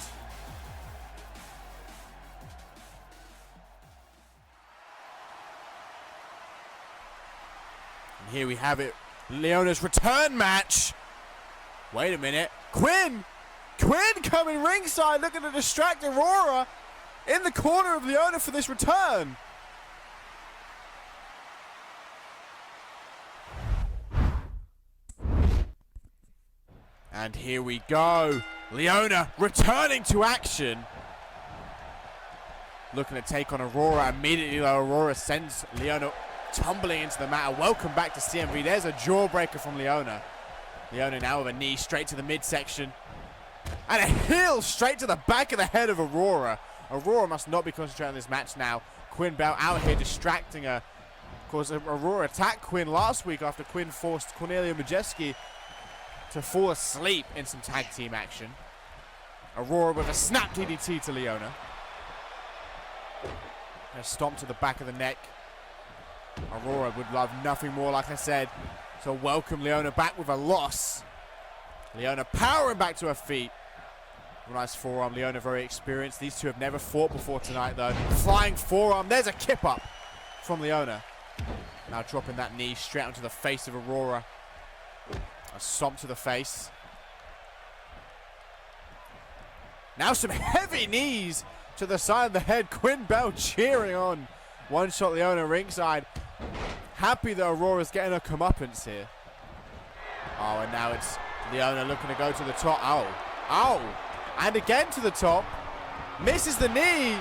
And here we have it, Leona's return match. Wait a minute, Quinn coming ringside looking to distract Aurora in the corner of Leona for this return. And here we go. Leona returning to action. Looking to take on Aurora. Immediately though, Aurora sends Leona tumbling into the mat. Welcome back to CMV. There's a jawbreaker from Leona. Leona now with a knee straight to the midsection. And a heel straight to the back of the head of Aurora. Aurora must not be concentrating on this match now. Quinn Bell out here distracting her. Of course, Aurora attacked Quinn last week after Quinn forced Cornelia Majeski to fall asleep in some tag team action. Aurora with a snap DDT to Leona. And a stomp to the back of the neck. Aurora would love nothing more, like I said, to welcome Leona back with a loss. Leona powering back to her feet. Nice forearm. Leona very experienced. These two have never fought before tonight though. Flying forearm. There's a kip up from Leona. Now dropping that knee straight onto the face of Aurora. A stomp to the face. Now some heavy knees to the side of the head. Quinn Bell cheering on One Shot Leona ringside. Happy that Aurora's getting her comeuppance here. Oh, and now it's Leona looking to go to the top. Oh. And again to the top. Misses the knee.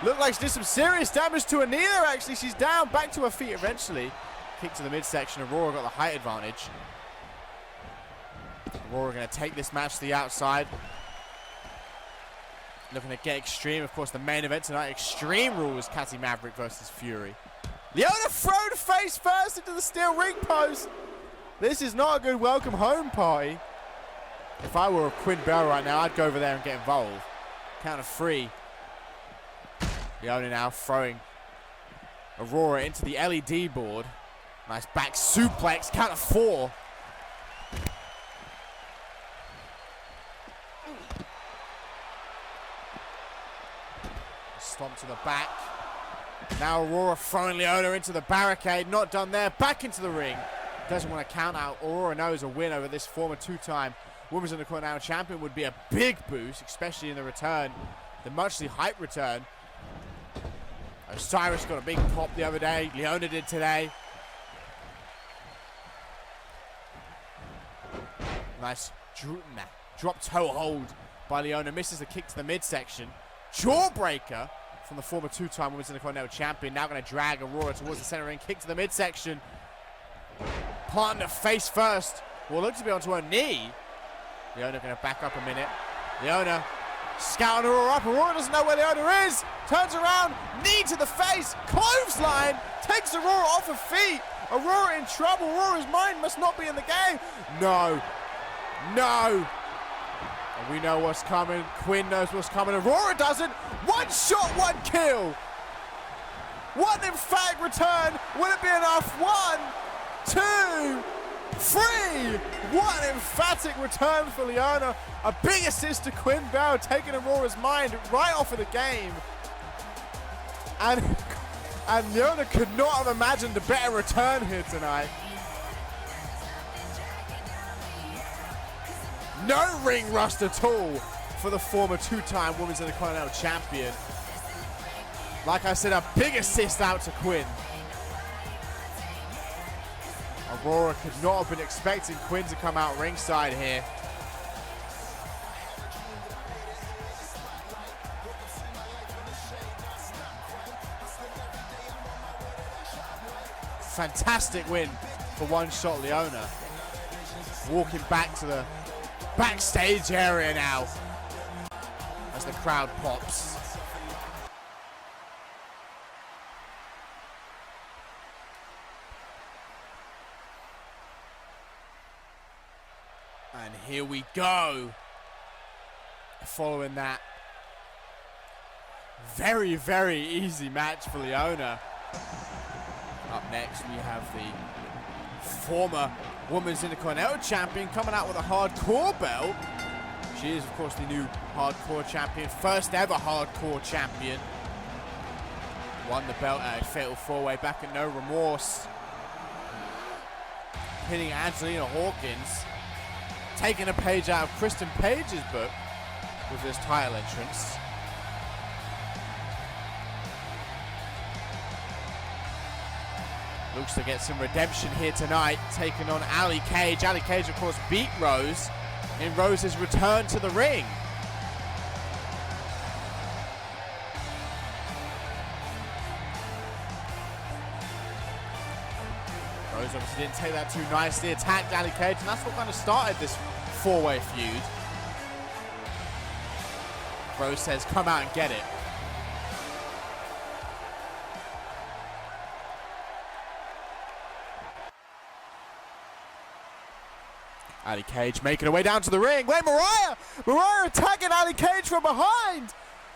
Looked like she did some serious damage to her knee there, actually. She's down, back to her feet eventually. Kick to the midsection. Aurora got the height advantage. Aurora going to take this match to the outside. Looking to get extreme. Of course, the main event tonight, Extreme Rules, Catty Maverick versus Fury. Leona thrown face first into the steel ring post. This is not a good welcome home party. If I were a Quinn Bell right now, I'd go over there and get involved. Count of 3. Leona now throwing Aurora into the LED board. Nice back suplex. Count of 4. Stomp to the back. Now Aurora throwing Leona into the barricade. Not done there. Back into the ring. Doesn't want to count out. Aurora knows a win over this former 2-time Women's Intercontinental Champion would be a big boost, especially in the return. The muchly hyped return. Osiris got a big pop the other day. Leona did today. Nice drop toe hold by Leona. Misses the kick to the midsection. Jawbreaker from the former 2-time Women's Intercontinental Champion. Now going to drag Aurora towards the center ring. Kick to the midsection. Planting her face first. Well, looks to be onto her knee. Leona going to back up a minute. Leona scouting Aurora up. Aurora doesn't know where Leona is. Turns around. Knee to the face. Clothesline. Takes Aurora off her feet. Aurora in trouble. Aurora's mind must not be in the game. No. No. And we know what's coming. Quinn knows what's coming. Aurora doesn't. One shot, one kill. One emphatic return. Will it be enough? 1, 2, 3. What an emphatic return for Leona. A big assist to Quinn Bell, taking Aurora's mind right off of the game. And Leona could not have imagined a better return here tonight. No ring rust at all for the former 2-time Women's Intercontinental Champion. Like I said, a big assist out to Quinn. Aurora could not have been expecting Quinn to come out ringside here. Fantastic win for One Shot Leona. Walking back to the backstage area now as the crowd pops. And here we go. Following that very, very easy match for Leona. Up next we have the former Women's Intercontinental Champion coming out with a hardcore belt. She is, of course, the new hardcore champion. First ever hardcore champion. Won the belt at a Fatal 4-Way back at No Remorse. Hitting Angelina Hawkins. Taking a page out of Kristen Page's book with this title entrance. Looks to get some redemption here tonight, taking on Ali Cage. Ali Cage, of course, beat Rose in Rose's return to the ring. Rose obviously didn't take that too nicely, attacked Ali Cage, and that's what kind of started this 4-way feud. Rose says, come out and get it. Ali Cage making her way down to the ring. Wait, Mariah! Mariah attacking Ali Cage from behind!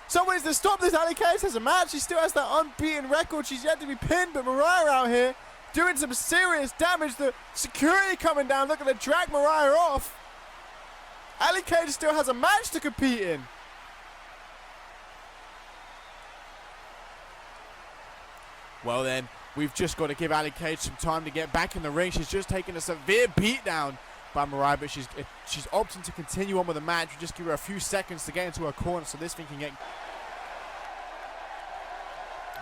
Someone needs to stop this. Ali Cage has a match. She still has that unbeaten record. She's yet to be pinned, but Mariah out here doing some serious damage. The security coming down, looking to drag Mariah off. Ali Cage still has a match to compete in. Well then, we've just got to give Ali Cage some time to get back in the ring. She's just taken a severe beatdown by Mariah, but she's opting to continue on with the match. We just give her a few seconds to get into her corner so this thing can get...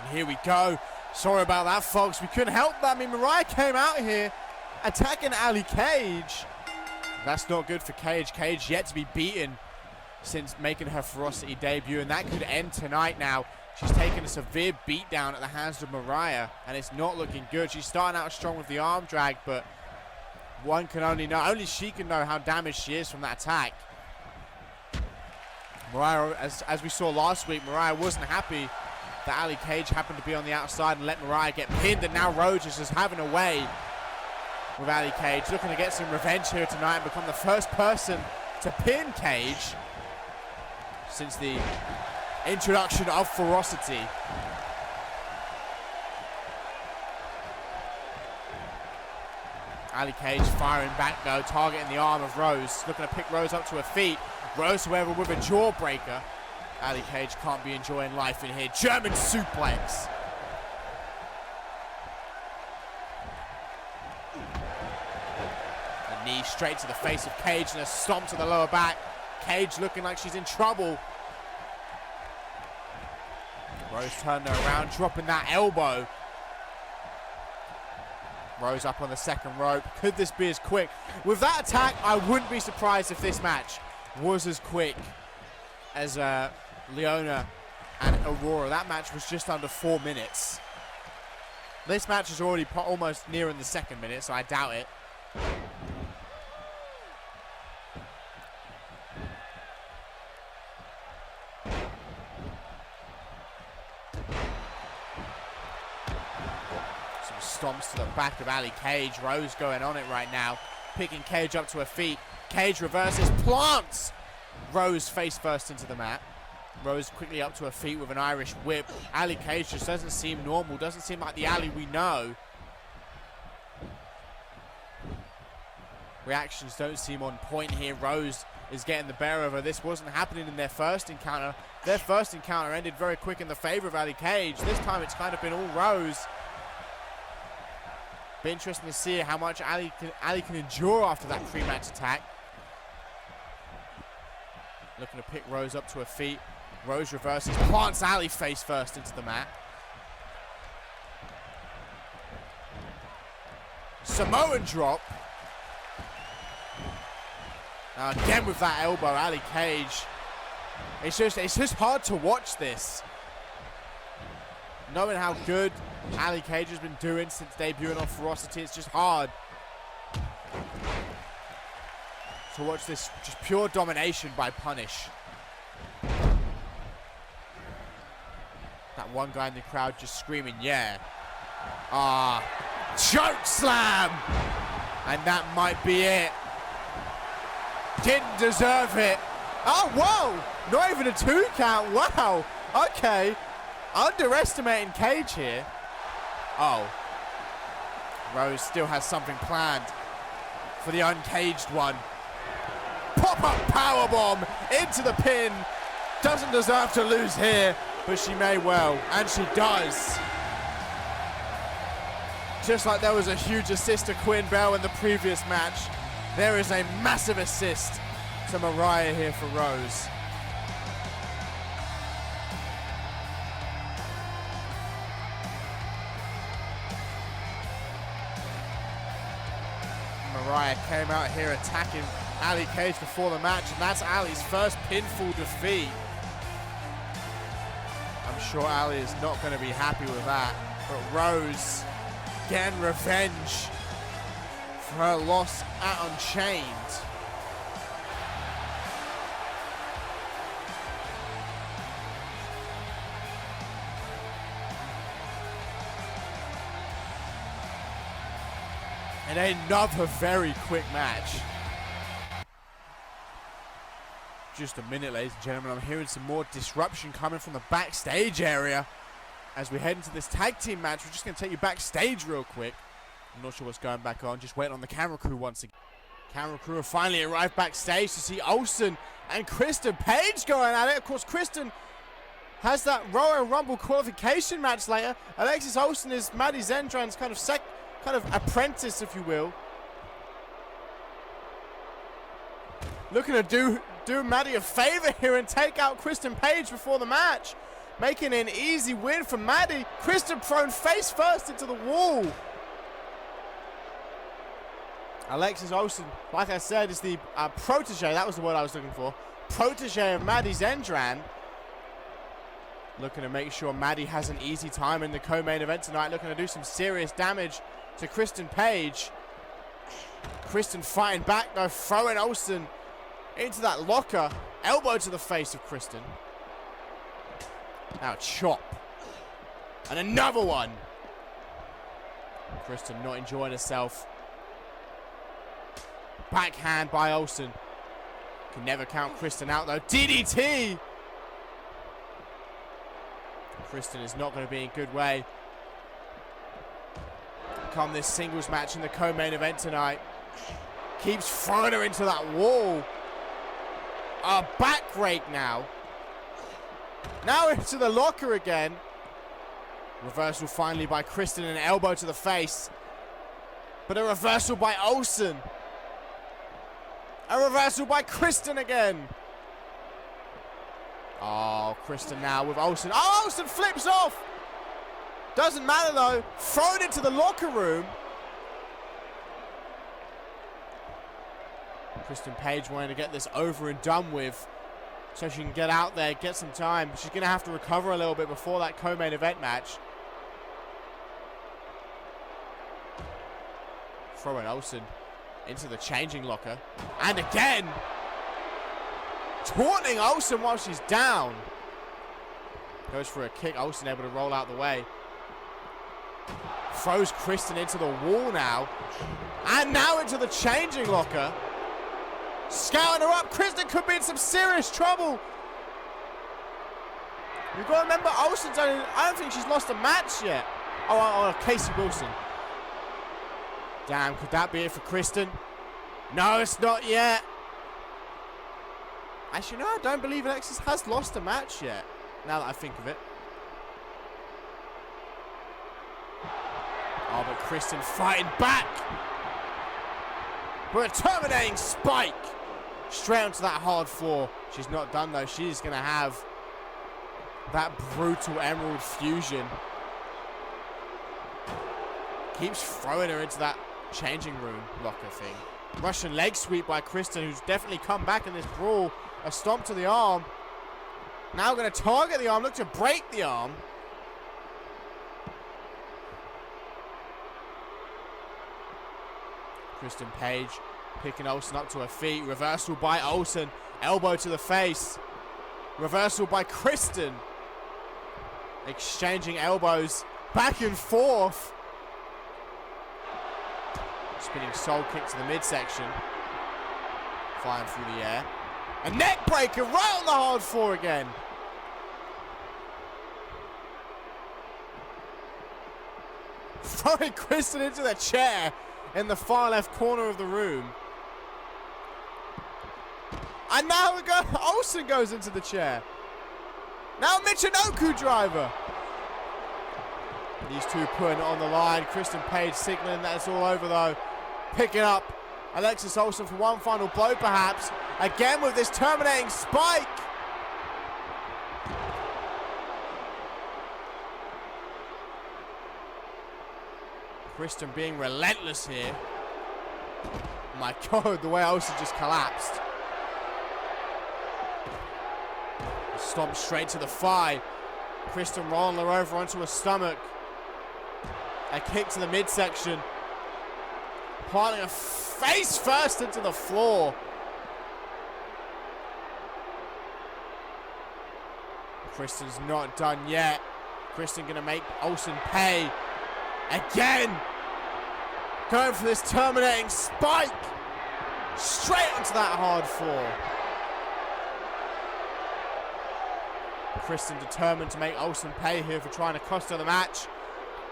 And here we go. Sorry about that, folks. We couldn't help that. I mean, Mariah came out here attacking Ali Cage. That's not good for Cage. Cage yet to be beaten since making her Ferocity debut, and that could end tonight now. She's taken a severe beatdown at the hands of Mariah, and it's not looking good. She's starting out strong with the arm drag, but one can only know, only she can know how damaged she is from that attack. Mariah, as we saw last week, Mariah wasn't happy that Ali Cage happened to be on the outside and let Mariah get pinned, and now Rose is just having a way with Ali Cage, looking to get some revenge here tonight and become the first person to pin Cage since the introduction of Ferocity. Ali Cage firing back though, targeting the arm of Rose, looking to pick Rose up to her feet. Rose, however, with a jawbreaker. Ali Cage can't be enjoying life in here. German suplex. A knee straight to the face of Cage and a stomp to the lower back. Cage looking like she's in trouble. Rose turned her around, dropping that elbow. Rose up on the second rope. Could this be as quick? With that attack, I wouldn't be surprised if this match was as quick as Leona and Aurora. That match was just under 4 minutes. This match is already almost nearing the second minute, so I doubt it. Stomps to the back of Ali Cage. Rose going on it right now, picking Cage up to her feet. Cage reverses, plants Rose face first into the mat. Rose quickly up to her feet with an Irish whip. Ali Cage just doesn't seem normal, doesn't seem like the Ali we know. Reactions don't seem on point here. Rose is getting the better of her. This wasn't happening in their first encounter. Their first encounter ended very quick in the favor of Ali Cage. This time it's kind of been all Rose. Be interesting to see how much Ali can endure after that pre-match attack. Looking to pick Rose up to her feet. Rose reverses, plants Ali face first into the mat. Samoan drop. Now again with that elbow, Ali Cage. It's just hard to watch this. Knowing how good Ali Cage has been doing since debuting on Ferocity, it's just hard to watch this just pure domination by Punish. That one guy in the crowd just screaming, yeah. Choke slam! And that might be it. Didn't deserve it. Oh, whoa! Not even a 2 count, wow! Okay. Underestimating Cage here. Oh. Rose still has something planned for the uncaged one. Pop-up powerbomb into the pin. Doesn't deserve to lose here, but she may well, and she does. Just like there was a huge assist to Quinn Bell in the previous match, there is a massive assist to Mariah here for Rose. Mariah came out here attacking Ali Cage before the match, and that's Ali's first pinfall defeat. I'm sure Ali is not going to be happy with that, but Rose getting revenge for her loss at Unchained. And another very quick match. Just a minute, ladies and gentlemen. I'm hearing some more disruption coming from the backstage area as we head into this tag team match. We're just going to take you backstage real quick. I'm not sure what's going back on. Just waiting on the camera crew once again. Camera crew have finally arrived backstage to see Olsen and Kristen Page going at it. Of course, Kristen has that Royal Rumble qualification match later. Alexis Olsen is Maddie Zendran's kind of apprentice, if you will. Looking to do Maddie a favor here and take out Kristen Page before the match. Making an easy win for Maddie. Kristen thrown face first into the wall. Alexis Olsen, like I said, is the protege. That was the word I was looking for. Protege of Maddie Zendran. Looking to make sure Maddie has an easy time in the co-main event tonight. Looking to do some serious damage to Kristen Page. Kristen fighting back though, throwing Olsen into that locker. Elbow to the face of Kristen. Now chop. And another one. Kristen not enjoying herself. Backhand by Olsen. Can never count Kristen out though. DDT! Kristen is not going to be in good way. Come this singles match in the co-main event tonight. Keeps throwing her into that wall. A back rake now. Now into the locker again. Reversal finally by Kristen, and an elbow to the face. But a reversal by Olsen. A reversal by Kristen again. Oh, Kristen now with Olsen. Oh, Olsen flips off. Doesn't matter though. Thrown into the locker room. Kristen Page wanting to get this over and done with so she can get out there, get some time. She's going to have to recover a little bit before that co-main event match. Throwing Olsen into the changing locker. And again! Taunting Olsen while she's down. Goes for a kick. Olsen able to roll out the way. Throws Kristen into the wall now. And now into the changing locker. Scouting her up. Kristen could be in some serious trouble. You've got to remember, Olsen's only, I don't think she's lost a match yet. Oh, Casey Wilson. Damn, could that be it for Kristen? No, it's not yet. Actually, no, I don't believe Alexis has lost a match yet, now that I think of it. Oh, but Kristen fighting back. But a terminating spike. Straight onto that hard floor. She's not done, though. She's going to have that brutal Emerald Fusion. Keeps throwing her into that changing room locker thing. Russian leg sweep by Kristen, who's definitely come back in this brawl. A stomp to the arm. Now going to target the arm. Look to break the arm. Kristen Page picking Olsen up to her feet. Reversal by Olsen. Elbow to the face. Reversal by Kristen. Exchanging elbows back and forth. Spinning soul kick to the midsection. Flying through the air. A neck breaker right on the hard floor again. Throwing Kristen into the chair in the far left corner of the room. And now we go. Olsen goes into the chair. Now Michinoku driver. These two putting it on the line. Kristen Page signaling that it's all over though. Picking up Alexis Olsen for one final blow perhaps. Again with this terminating spike. Kristen being relentless here. My God, the way Olsen just collapsed. Stomp straight to the thigh. Kristen rolling her over onto her stomach. A kick to the midsection. Planting her face first into the floor. Kristen's not done yet. Kristen gonna make Olsen pay. Again. Going for this terminating spike. Straight onto that hard floor. Kristen determined to make Olsen pay here for trying to cost her the match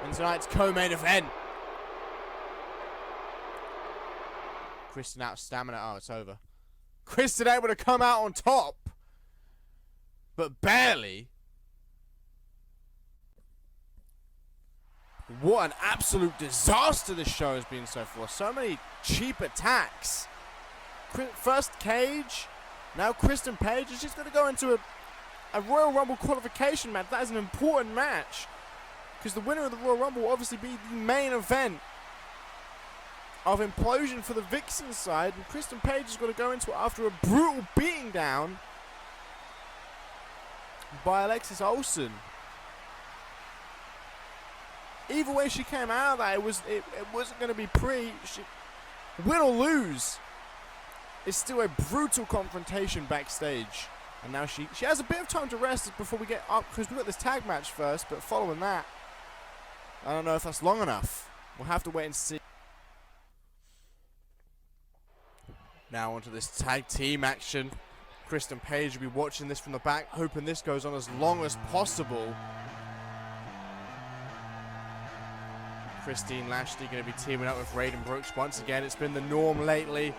in tonight's co-main event. Kristen out of stamina. Oh, it's over. Kristen able to come out on top, but barely. What an absolute disaster this show has been so far. So many cheap attacks. First Cage, now Kristen Page is just going to go into a Royal Rumble qualification match. That is an important match because the winner of the Royal Rumble will obviously be the main event of implosion for the Vixen side, and Kristen Page has got to go into it after a brutal beating down by Alexis Olsen. Either way she came out of that, it wasn't going to be pretty. Win or lose, it's still a brutal confrontation backstage. And now she has a bit of time to rest before we get up, because we've got this tag match first, but following that, I don't know if that's long enough. We'll have to wait and see. Now onto this tag team action. Kristen Page will be watching this from the back, hoping this goes on as long as possible. Christine Lashley going to be teaming up with Raiden Brooks once again. It's been the norm lately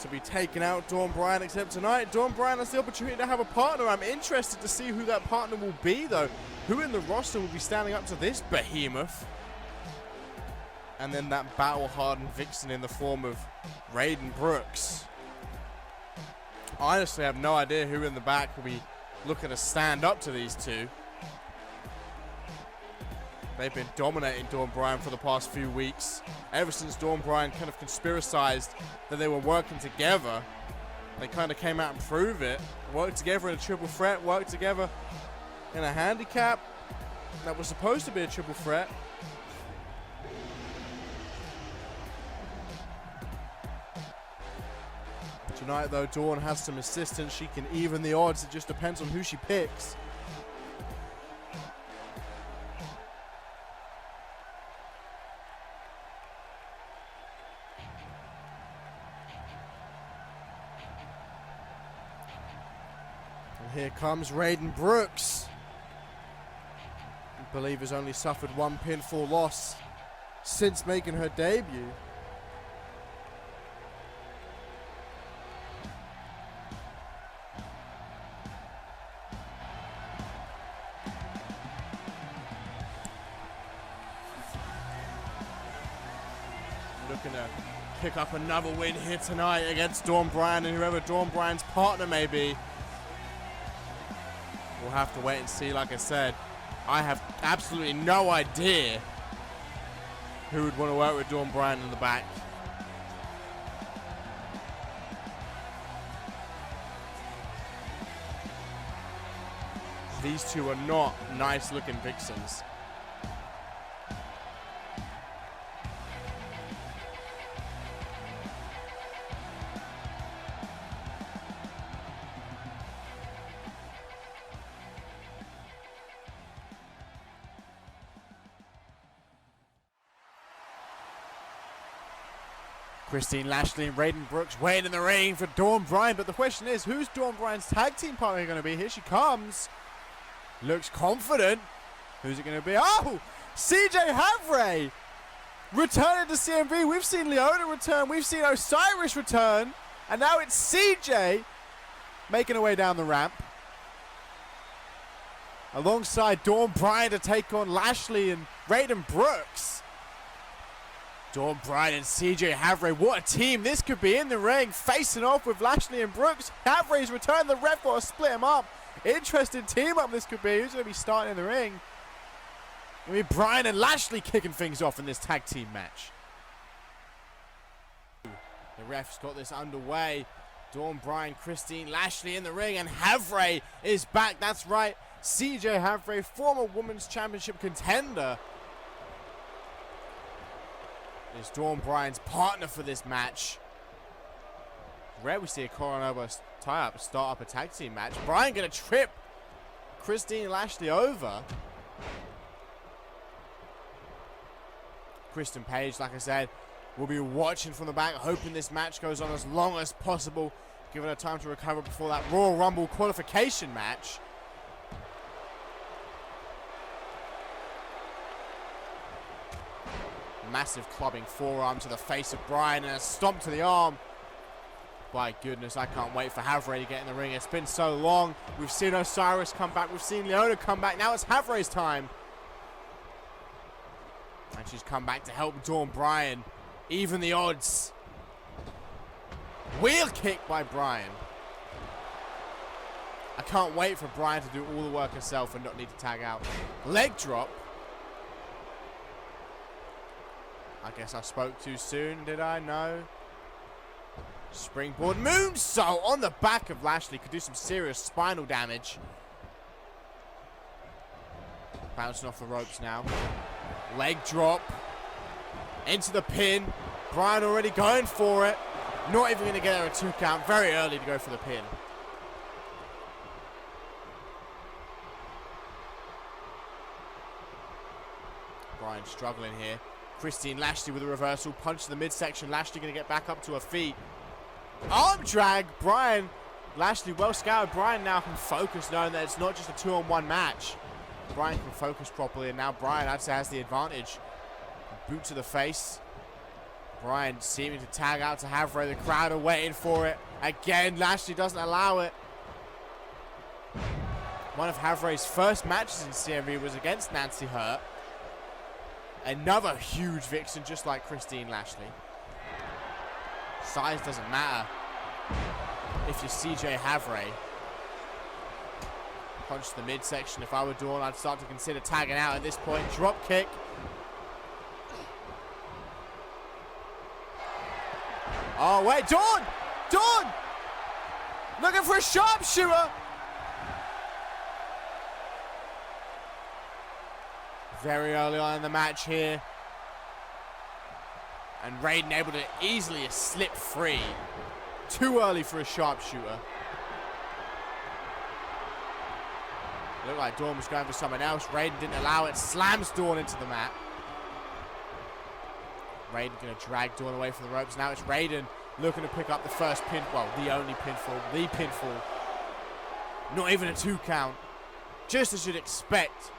to be taking out Dawn Bryan, except tonight Dawn Bryan has the opportunity to have a partner. I'm interested to see who that partner will be, though. Who in the roster will be standing up to this behemoth? And then that battle-hardened Vixen in the form of Raiden Brooks. I honestly have no idea who in the back will be looking to stand up to these two. They've been dominating Dawn Bryan for the past few weeks. Ever since Dawn Bryan kind of conspiracized that they were working together, they kind of came out and proved it. Worked together in a triple threat, worked together in a handicap that was supposed to be a triple threat. Tonight, though, Dawn has some assistance. She can even the odds. It just depends on who she picks. And here comes Raiden Brooks. I believe has only suffered one pinfall loss since making her debut. Looking to pick up another win here tonight against Dawn Bryan and whoever Dawn Bryan's partner may be. We'll have to wait and see. Like I said, I have absolutely no idea who would want to work with Dawn Bryan in the back. These two are not nice looking Vixens. Christine Lashley and Raiden Brooks waiting in the ring for Dawn Bryan, but the question is, who's Dawn Bryan's tag team partner going to be? Here she comes. Looks confident. Who's it going to be? Oh! CJ Havre! Returning to CMV. We've seen Leona return. We've seen Osiris return. And now it's CJ making her way down the ramp. Alongside Dawn Bryan to take on Lashley and Raiden Brooks. Dawn Bryan and CJ Havre, what a team this could be in the ring, facing off with Lashley and Brooks. Havre's returned, the ref got to split them up. Interesting team up this could be. Who's going to be starting in the ring? It'll be Bryan and Lashley kicking things off in this tag team match. The ref's got this underway. Dawn Bryan, Christine Lashley in the ring, and Havre is back. That's right, CJ Havre, former Women's Championship contender, is Dawn Bryan's partner for this match. Rare we see a collar elbow tie-up, start up a tag team match. Bryan gonna trip Christine Lashley over. Kristen Page, like I said, will be watching from the back, hoping this match goes on as long as possible, giving her time to recover before that Royal Rumble qualification match. Massive clubbing forearm to the face of Bryan and a stomp to the arm. My goodness, I can't wait for Havre to get in the ring. It's been so long. We've seen Osiris come back. We've seen Leona come back. Now it's Havre's time. And she's come back to help Dawn Bryan. Even the odds. Wheel kick by Bryan. I can't wait for Bryan to do all the work herself and not need to tag out. Leg drop. I guess I spoke too soon, did I? No. Springboard moonsault on the back of Lashley. Could do some serious spinal damage. Bouncing off the ropes now. Leg drop. Into the pin. Bryan already going for it. Not even going to get her a 2 count. Very early to go for the pin. Bryan struggling here. Christine Lashley with a reversal. Punch to the midsection. Lashley going to get back up to her feet. Arm drag. Bryan. Lashley well scouted. Bryan now can focus, knowing that it's not just a 2-on-1 match. Bryan can focus properly, and now Bryan, I'd say, has the advantage. Boot to the face. Bryan seeming to tag out to Havre. The crowd are waiting for it. Again, Lashley doesn't allow it. One of Havre's first matches in CMV was against Nancy Hurt. Another huge vixen, just like Christine Lashley. Size doesn't matter if you're CJ Havre. Punch to the midsection. If I were Dawn, I'd start to consider tagging out at this point. Drop kick. Oh, wait. Dawn! Dawn! Looking for a sharpshooter. Very early on in the match here. And Raiden able to easily slip free. Too early for a sharpshooter. Looked like Dawn was going for someone else. Raiden didn't allow it. Slams Dawn into the mat. Raiden going to drag Dawn away from the ropes. Now it's Raiden looking to pick up the first pin. Well, the only pinfall. The pinfall. Not even a 2 count. Just as you'd expect.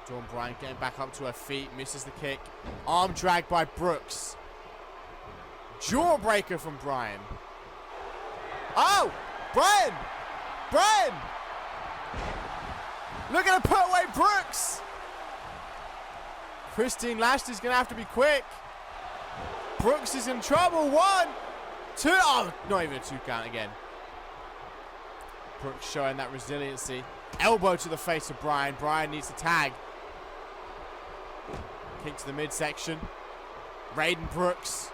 Dawn Bryan getting back up to her feet. Misses the kick. Arm drag by Brooks. Jawbreaker from Bryan. Oh! Bryan! Bryan! Look at her put away Brooks! Christine Lashley's going to have to be quick. Brooks is in trouble. 1, 2. Oh, not even a 2 count again. Brooks showing that resiliency. Elbow to the face of Bryan. Bryan needs to tag. Kick to the midsection. Raiden Brooks.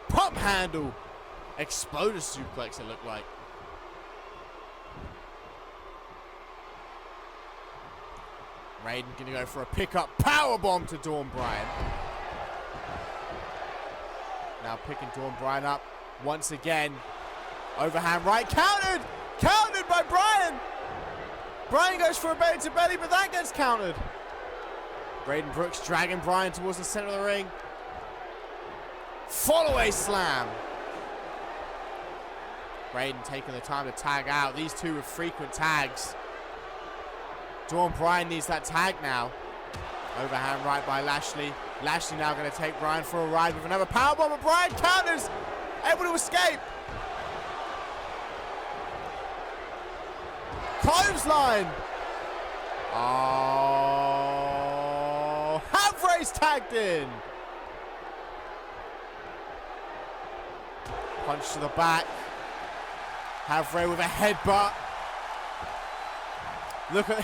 Pump handle. Exploder suplex, it looked like. Raiden going to go for a pickup powerbomb to Dawn Bryan. Now picking Dawn Bryan up once again. Overhand right. Countered! Countered by Bryan! Bryan goes for a belly to belly, but that gets countered. Raiden Brooks dragging Bryan towards the center of the ring. Follow-away slam. Raiden taking the time to tag out. These two are frequent tags. Dawn Bryan needs that tag now. Overhand right by Lashley. Lashley now going to take Bryan for a ride with another powerbomb, but Bryan counters. Able to escape. Clothesline. Oh, Havre's tagged in. Punch to the back. Havre with a headbutt.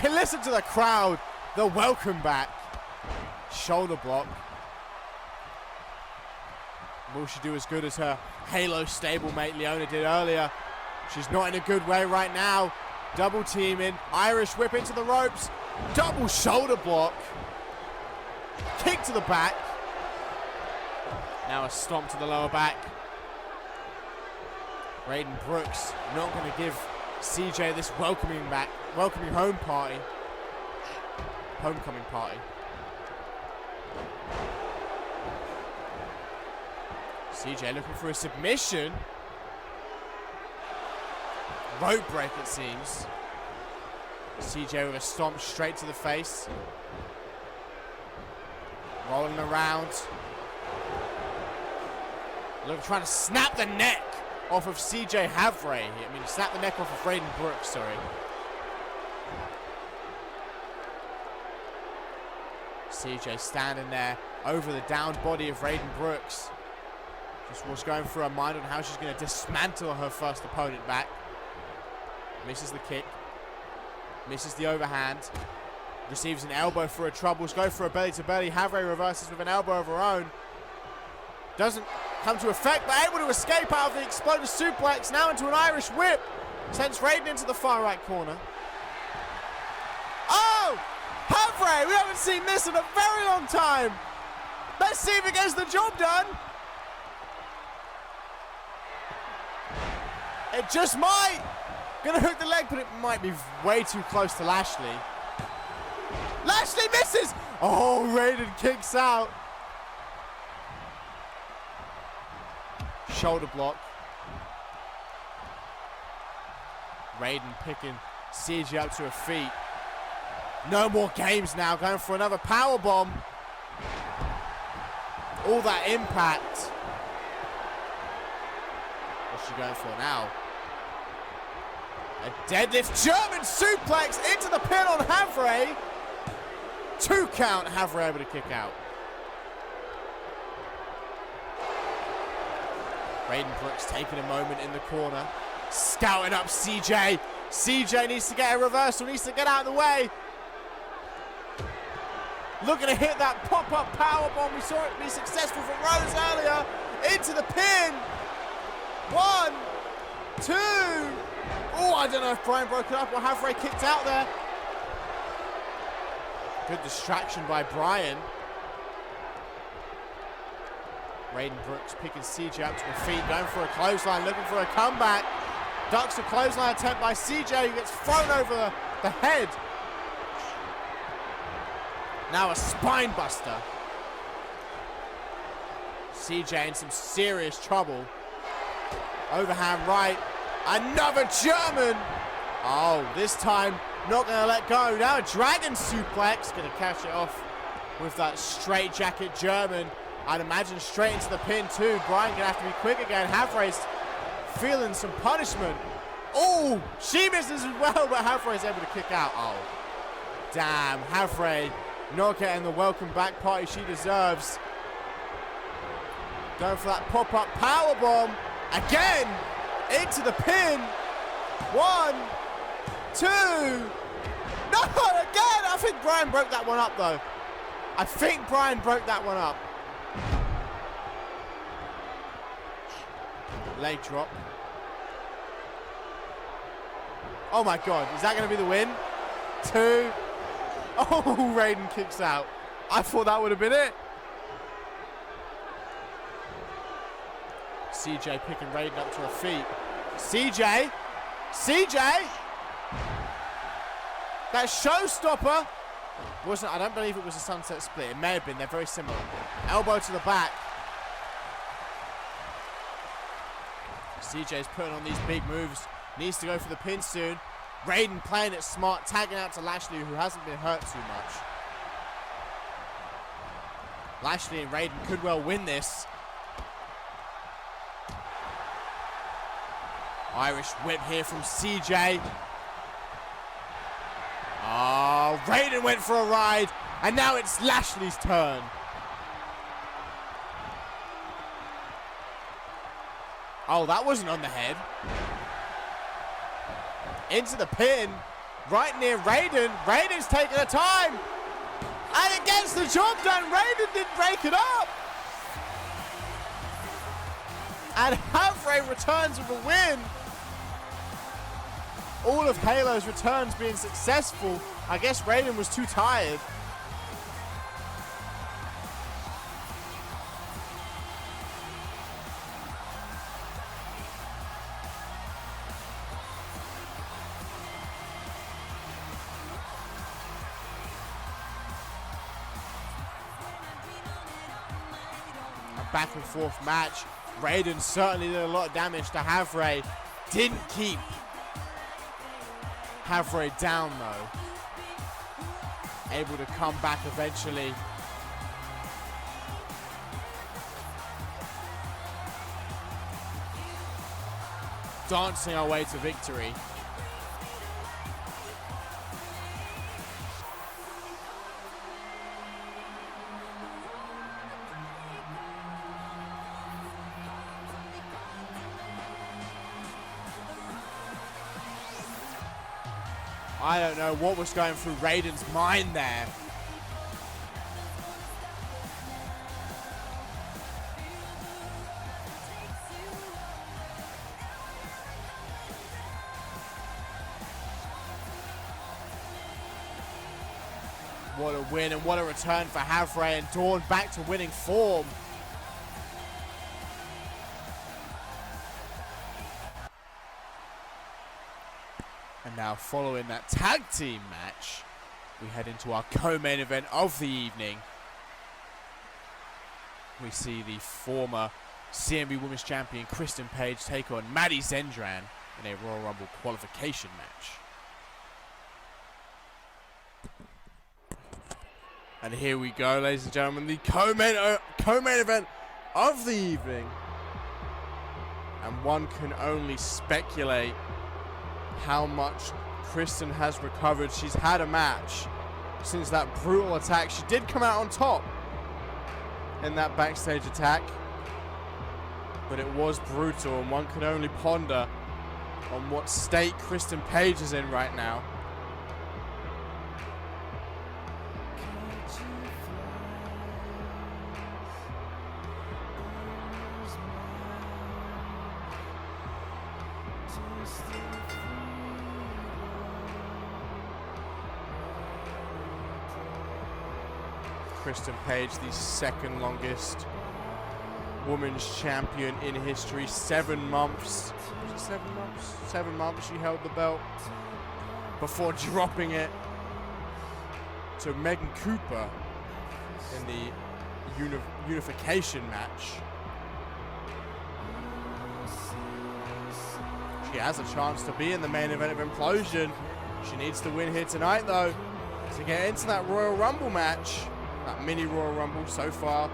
Listen to the crowd. The welcome back. Shoulder block. Will she do as good as her Halo stablemate Leona did earlier? She's not in a good way right now. Double teaming. Irish whip into the ropes. Double shoulder block. Kick to the back. Now a stomp to the lower back. Raiden Brooks not going to give CJ this welcoming homecoming party. CJ looking for a submission. Rope break, it seems. CJ with a stomp straight to the face. Rolling around. Look, trying to snap the neck off of CJ Havre. I mean, snap the neck off of Raiden Brooks, sorry. CJ standing there over the downed body of Raiden Brooks. Just was going through her mind on how she's going to dismantle her first opponent back. Misses the kick. Misses the overhand. Receives an elbow for a troubles. Go for a belly to belly. Havre reverses with an elbow of her own. Doesn't come to effect, but able to escape out of the exploded suplex. Now into an Irish whip. Sends Raiden into the far right corner. Oh! Havre! We haven't seen this in a very long time. Let's see if it gets the job done. It just might. Gonna hook the leg, but it might be way too close to Lashley. Lashley misses! Oh, Raiden kicks out. Shoulder block. Raiden picking CG up to her feet. No more games now. Going for another power bomb. All that impact. What's she going for now? A deadlift German suplex into the pin on Havre. 2 count. Havre able to kick out. Raiden Brooks taking a moment in the corner. Scouting up CJ. CJ needs to get a reversal. Needs to get out of the way. Looking to hit that pop-up powerbomb. We saw it be successful from Rose earlier. Into the pin. 1, 2. Oh, I don't know if Brian broke it up or Havre kicked out there. Good distraction by Brian. Raiden Brooks picking CJ up to her feet. Going for a clothesline. Looking for a comeback. Ducks a clothesline attempt by CJ, who gets thrown over the head. Now a spine buster. CJ in some serious trouble. Overhand right. Another German. Oh, this time not going to let go. Now a dragon suplex. Going to catch it off with that straight jacket German. I'd imagine straight into the pin too. Brian going to have to be quick again. Havre's feeling some punishment. Oh, she misses as well, but Havre's able to kick out. Oh, damn. Havre not getting the welcome back party she deserves. Going for that pop-up powerbomb. Again, into the pin. 1, 2. No, again. I think Brian broke that one up, though. I think Brian broke that one up. Leg drop. Oh my God, is that going to be the win? 2. Oh, Raiden kicks out. I thought that would have been it. CJ picking Raiden up to her feet. CJ. That showstopper wasn't, I don't believe it was a sunset split. It may have been, they're very similar. Elbow to the back. CJ's putting on these big moves. Needs to go for the pin soon. Raiden playing it smart, tagging out to Lashley, who hasn't been hurt too much. Lashley and Raiden could well win this. Irish whip here from CJ. Oh, Raiden went for a ride, and now it's Lashley's turn. Oh, that wasn't on the head. Into the pin, right near Raiden. Raiden's taking her time, and it gets the job done. Raiden didn't break it up. And Havre returns with a win. All of Halo's returns being successful. I guess Raiden was too tired. A back and forth match. Raiden certainly did a lot of damage to Havre. Didn't keep Havre down though. Able to come back eventually. Dancing our way to victory. I don't know what was going through Raiden's mind there. What a win and what a return for Havre, and Dawn back to winning form. And now following that tag team match, we head into our co-main event of the evening. We see the former CMV Women's Champion Kristen Page take on Maddie Zendran in a Royal Rumble qualification match. And here we go, ladies and gentlemen, the co-main event of the evening. And one can only speculate how much Kristen has recovered. She's had a match since that brutal attack. She did come out on top in that backstage attack, but it was brutal, and one can only ponder on what state Kristen Page is in right now. Kristen Page, the second longest women's champion in history. 7 months. Was it 7 months? 7 months she held the belt before dropping it to Megan Cooper in the unification match. She has a chance to be in the main event of Implosion. She needs to win here tonight, though, to get into that Royal Rumble match. That mini Royal Rumble so far.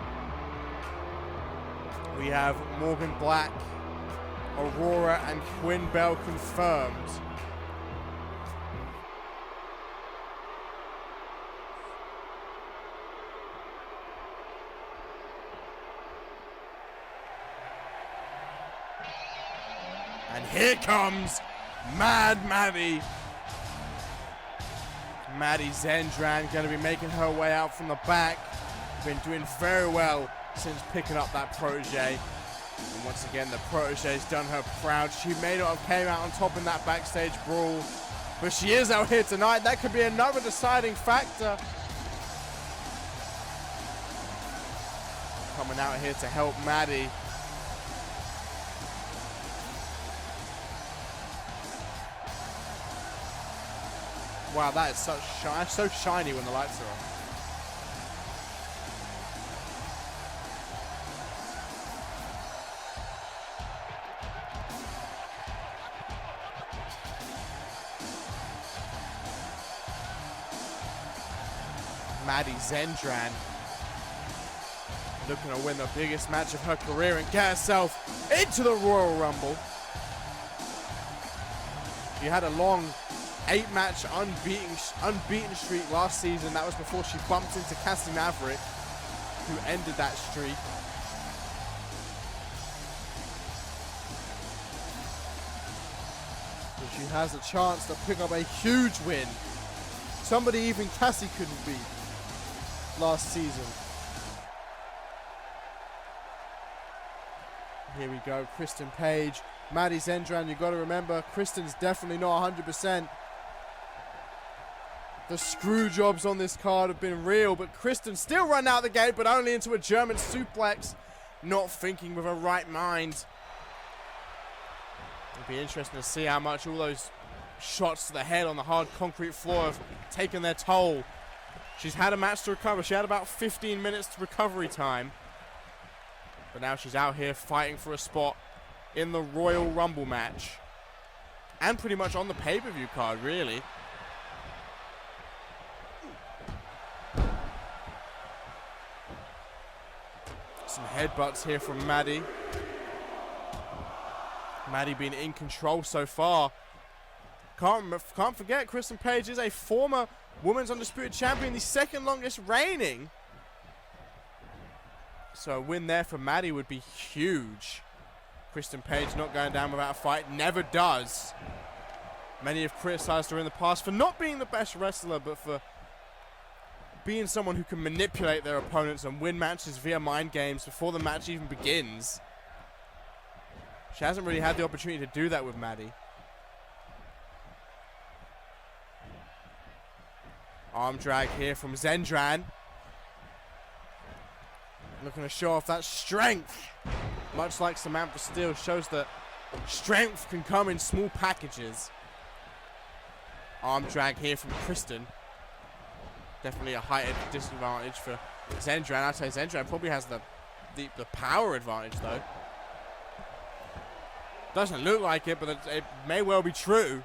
We have Morgan Black, Aurora, and Quinn Bell confirmed. And here comes Mad Maddie. Maddie Zendran going to be making her way out from the back. Been doing very well since picking up that protege. And once again, the protege's done her proud. She may not have came out on top in that backstage brawl, but she is out here tonight. That could be another deciding factor. Coming out here to help Maddie. Wow, that is so shiny when the lights are on. Maddie Zendran looking to win the biggest match of her career and get herself into the Royal Rumble. She had a long 8-match unbeaten streak last season. That was before she bumped into Cassie Maverick, who ended that streak. So she has a chance to pick up a huge win. Somebody even Cassie couldn't beat last season. Here we go, Kristen Page, Maddie Zendran. You got to remember, Kristen's definitely not 100%. The screw jobs on this card have been real, but Kristen still run out the gate, but only into a German suplex. Not thinking with her right mind. It'll be interesting to see how much all those shots to the head on the hard concrete floor have taken their toll. She's had a match to recover. She had about 15 minutes recovery time. But now she's out here fighting for a spot in the Royal Rumble match. And pretty much on the pay-per-view card, really. Some headbutts here from Maddie. Maddie being in control so far. Can't forget, Kristen Page is a former Women's Undisputed Champion, the second longest reigning. So a win there for Maddie would be huge. Kristen Page not going down without a fight. Never does. Many have criticized her in the past for not being the best wrestler, but for being someone who can manipulate their opponents and win matches via mind games before the match even begins. She hasn't really had the opportunity to do that with Maddie. Arm drag here from Zendran. Looking to show off that strength. Much like Samantha Steele, shows that strength can come in small packages. Arm drag here from Kristen. Definitely a heightened disadvantage for Zendran. I'd say Zendran probably has the power advantage though. Doesn't look like it, but it may well be true.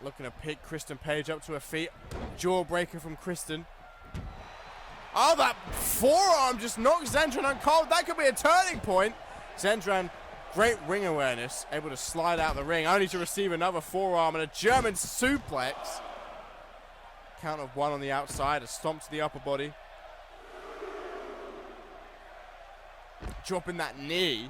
Looking to pick Kristen Page up to her feet. Jawbreaker from Kristen. Oh, that forearm just knocked Zendran uncold. That could be a turning point. Zendran, great ring awareness. Able to slide out the ring, only to receive another forearm and a German suplex. Count of 1 on the outside. A stomp to the upper body. Dropping that knee.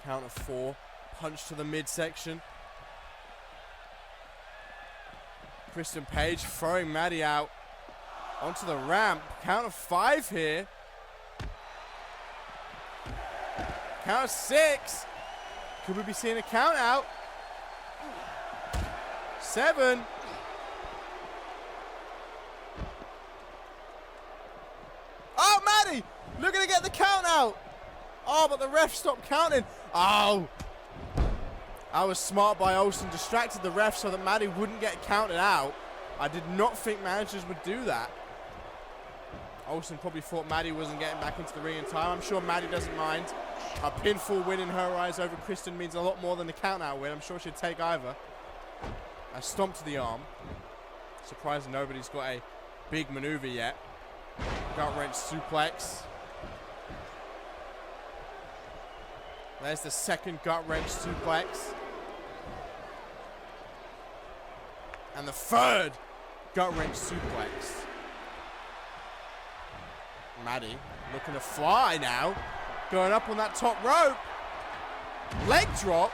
Count of 4. Punch to the midsection. Kristen Page throwing Maddie out onto the ramp. Count of 5 here. Count of 6. Could we be seeing a count out? 7. Oh, Maddie! Looking to get the count out. Oh, but the ref stopped counting. Oh. I was smart by Olsen. Distracted the ref so that Maddie wouldn't get counted out. I did not think managers would do that. Olsen probably thought Maddie wasn't getting back into the ring in time. I'm sure Maddie doesn't mind. A pinfall win in her eyes over Kristen means a lot more than a count-out win. I'm sure she'd take either. A stomp to the arm. Surprised nobody's got a big maneuver yet. Gut wrench suplex. There's the second gut wrench suplex. And the third gut wrench suplex. Maddie looking to fly now. Going up on that top rope. Leg drop.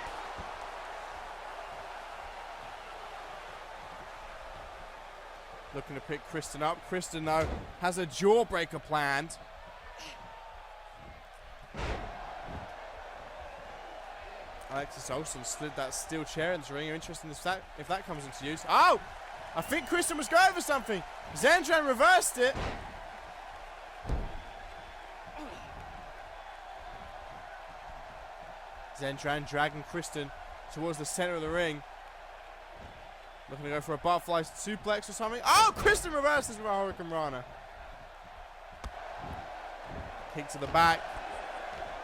Looking to pick Kristen up. Kristen, though, has a jawbreaker planned. Alexis Olsen slid that steel chair into the ring. Interesting if that comes into use. Oh! I think Kristen was going for something. Zendran reversed it. Zendran dragging Kristen towards the center of the ring. Looking to go for a butterfly suplex or something. Oh, Kristen reverses with a Hurricane Rana. Kick to the back.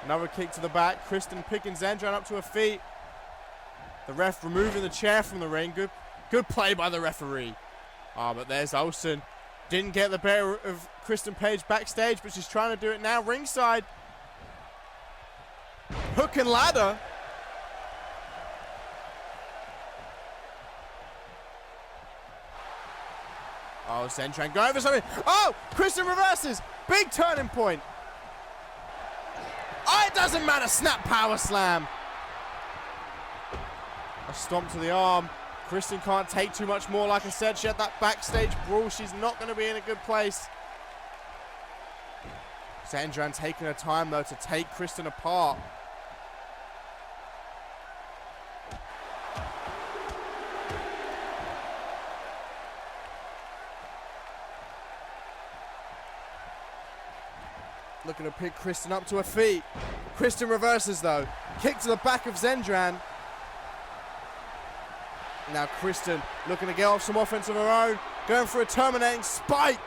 Another kick to the back. Kristen picking Zendran up to her feet. The ref removing the chair from the ring. Good play by the referee. Oh, but there's Olsen. Didn't get the better of Kristen Page backstage, but she's trying to do it now ringside. Hook and ladder. Oh, Zendran going for something. Oh, Kristen reverses. Big turning point. Oh, it doesn't matter. Snap power slam. A stomp to the arm. Kristen can't take too much more. Like I said, she had that backstage brawl. She's not going to be in a good place. Zendran taking her time, though, to take Kristen apart. Looking to pick Kristen up to her feet. Kristen reverses though. Kick to the back of Zendran. Now Kristen looking to get off some offense of her own. Going for a terminating spike.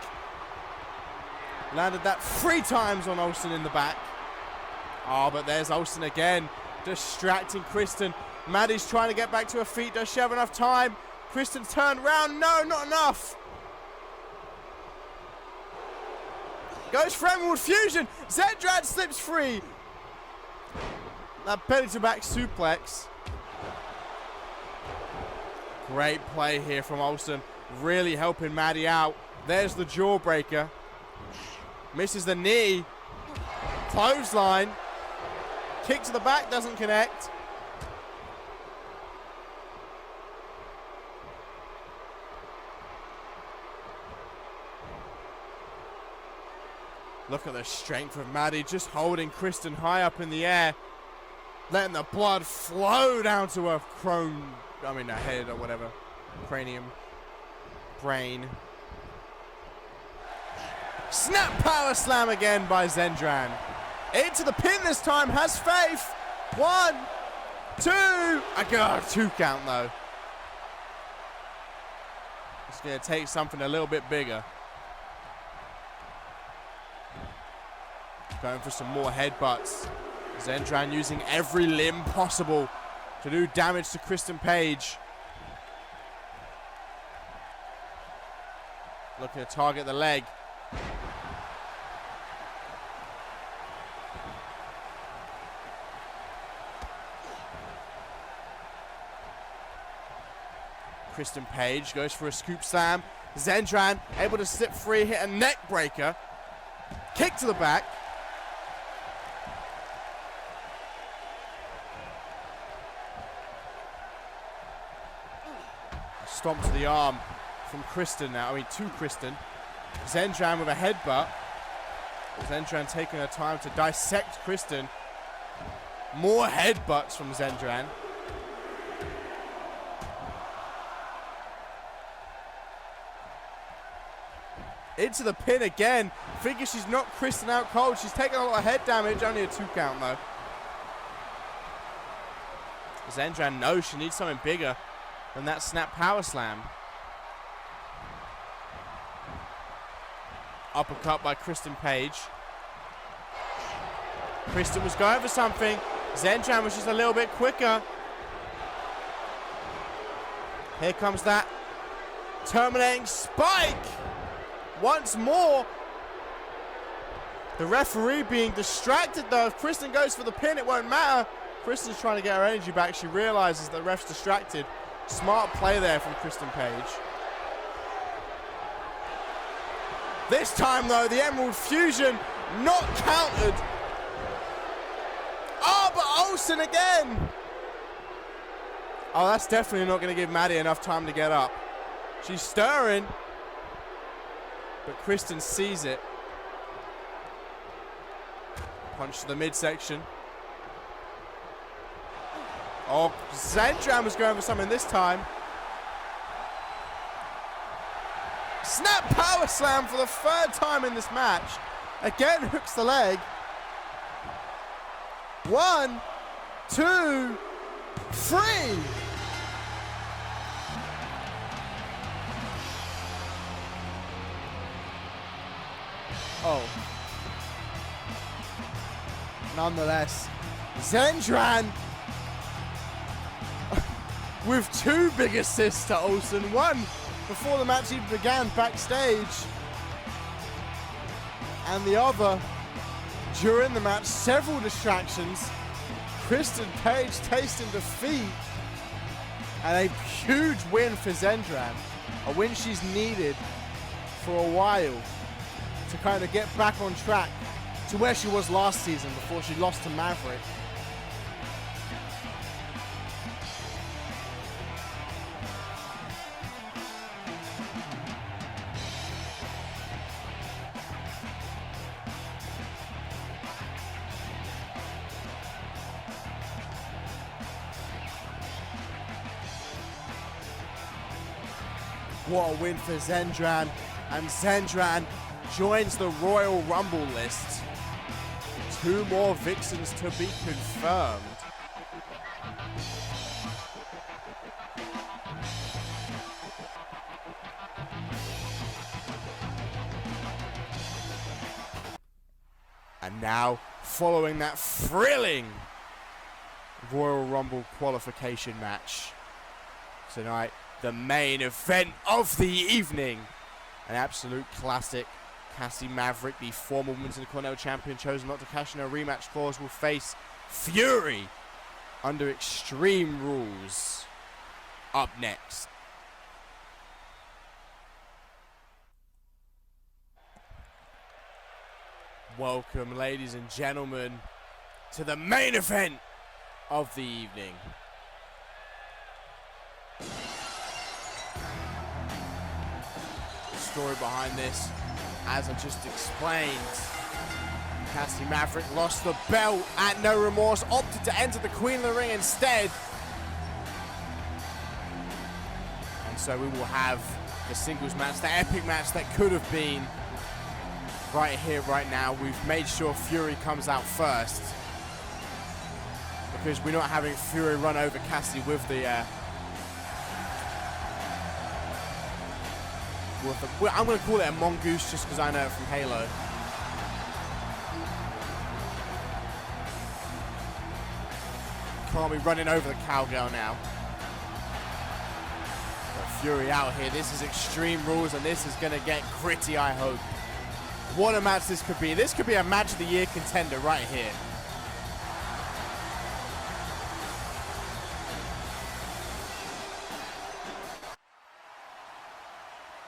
Landed that 3 times on Olsen in the back. Oh, but there's Olsen again. Distracting Kristen. Maddie's trying to get back to her feet. Does she have enough time? Kristen's turned round. No, not enough. Goes for Emerald Fusion. Zendran slips free. That belly to back suplex. Great play here from Olsen, really helping Maddie out. There's the jawbreaker. Misses the knee. Clothesline. Kick to the back, doesn't connect. Look at the strength of Maddie, just holding Kristen high up in the air. Letting the blood flow down to her her head or whatever. Cranium. Brain. Snap power slam again by Zendran. Into the pin this time, has faith. 1, 2. I got a 2 count though. It's going to take something a little bit bigger. Going for some more headbutts. Zendran using every limb possible to do damage to Kristen Page. Looking to target the leg. Kristen Page goes for a scoop slam. Zendran able to slip free, hit a neck breaker. Kick to the back. Stomp to the arm from Kristen now. To Kristen. Zendran with a headbutt. Zendran taking her time to dissect Kristen. More headbutts from Zendran. Into the pin again. Figures she's knocked Kristen out cold. She's taking a lot of head damage. Only a 2 count though. Zendran knows she needs something bigger than that snap power slam. Uppercut by Kristen Page. Kristen was going for something. Zendran was just a little bit quicker. Here comes that terminating spike. Once more. The referee being distracted though. If Kristen goes for the pin, it won't matter. Kristen's trying to get her energy back. She realizes the ref's distracted. Smart play there from Kristen Page. This time though, the Emerald Fusion not countered. Oh, but Olsen again. Oh, that's definitely not going to give Maddie enough time to get up. She's stirring. But Kristen sees it. Punch to the midsection. Oh, Zendran was going for something this time. Snap power slam for the 3rd time in this match. Again, hooks the leg. 1, 2, 3. Oh. Nonetheless, Zendran with 2 big assists to Olsen. 1 before the match even began backstage. And the other during the match. Several distractions. Kristen Page tasting defeat. And a huge win for Zendran. A win she's needed for a while to kind of get back on track to where she was last season before she lost to Maverick. What a win for Zendran. And Zendran joins the Royal Rumble list. 2 more Vixens to be confirmed. And now, following that thrilling Royal Rumble qualification match, tonight, the main event of the evening. An absolute classic. Cassie Maverick, the former Women's Intercontinental Champion, chosen not to cash in a rematch clause, will face Fury under Extreme Rules. Up next. Welcome, ladies and gentlemen, to the main event of the evening. The story behind this, as I just explained, Cassie Maverick lost the belt at No Remorse, opted to enter the Queen of the Ring instead. And so we will have the singles match, the epic match that could have been, right here, right now. We've made sure Fury comes out first, because we're not having Fury run over Cassie with the I'm going to call it a mongoose just because I know it from Halo. Can't be running over the cowgirl now. But Fury out here. This is Extreme Rules, and this is going to get gritty, I hope. What a match this could be. This could be a match of the year contender right here.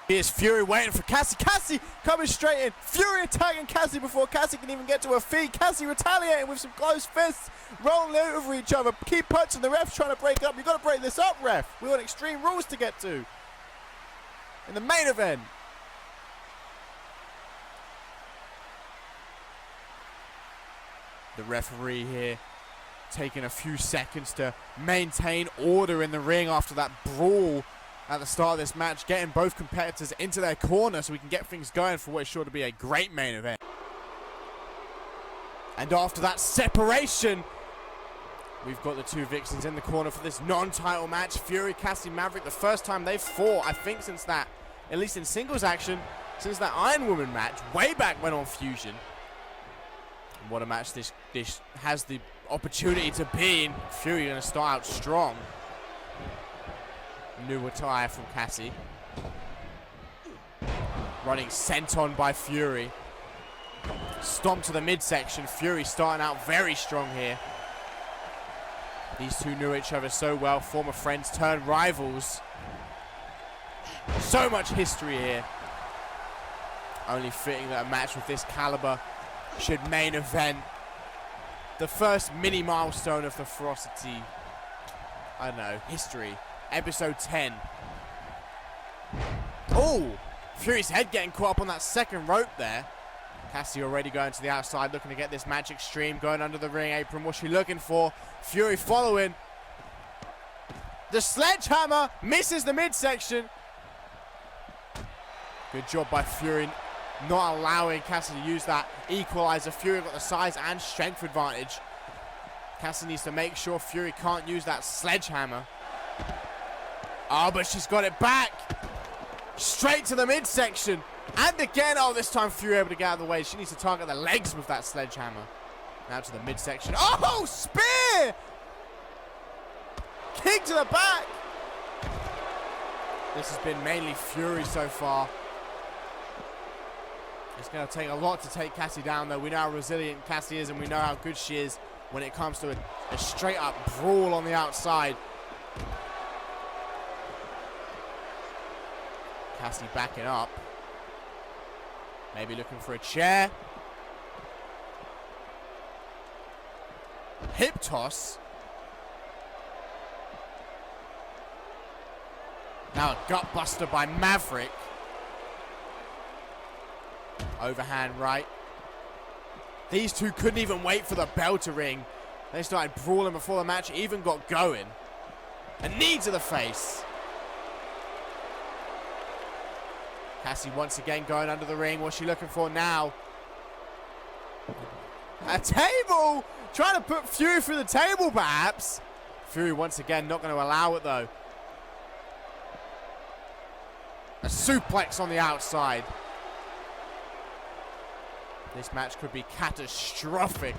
Here's Fury waiting for Cassie. Cassie coming straight in. Fury attacking Cassie before Cassie can even get to her feet. Cassie retaliating with some close fists, rolling over each other. Keep punching. The ref's trying to break up. You've got to break this up, ref. We want Extreme Rules to get to in the main event. The referee here taking a few seconds to maintain order in the ring after that brawl at the start of this match, getting both competitors into their corner so we can get things going for what is sure to be a great main event. And after that separation, we've got the two Vixens in the corner for this non-title match. Fury, Cassie Maverick, the first time they've fought, I think, since that, at least in singles action, since that Iron Woman match, way back when on Fusion. And what a match this has the opportunity to be. And Fury going to start out strong. New attire from Cassie. Running senton by Fury. Stomp to the midsection. Fury starting out very strong here. These two knew each other so well. Former friends turned rivals. So much history here. Only fitting that a match with this caliber should main event the first mini milestone of the Ferocity, I don't know, history. Episode 10. Oh! Fury's head getting caught up on that second rope there. Cassie already going to the outside, looking to get this match extreme, going under the ring apron. What's she looking for? Fury following. The sledgehammer misses the midsection. Good job by Fury, not allowing Cassie to use that equalizer. Fury got the size and strength advantage. Cassie needs to make sure Fury can't use that sledgehammer. Oh, but she's got it back. Straight to the midsection. And again, oh, this time Fury able to get out of the way. She needs to target the legs with that sledgehammer. Now to the midsection. Oh, spear! Kick to the back. This has been mainly Fury so far. It's going to take a lot to take Cassie down, though. We know how resilient Cassie is, and we know how good she is when it comes to a straight-up brawl on the outside. Cassie backing up. Maybe looking for a chair. Hip toss. Now a gut buster by Maverick. Overhand right. These two couldn't even wait for the bell to ring. They started brawling before the match even got going. A knee to the face. Cassie once again going under the ring. What's she looking for now? A table! Trying to put Fury through the table, perhaps. Fury once again not going to allow it, though. A suplex on the outside. This match could be catastrophic.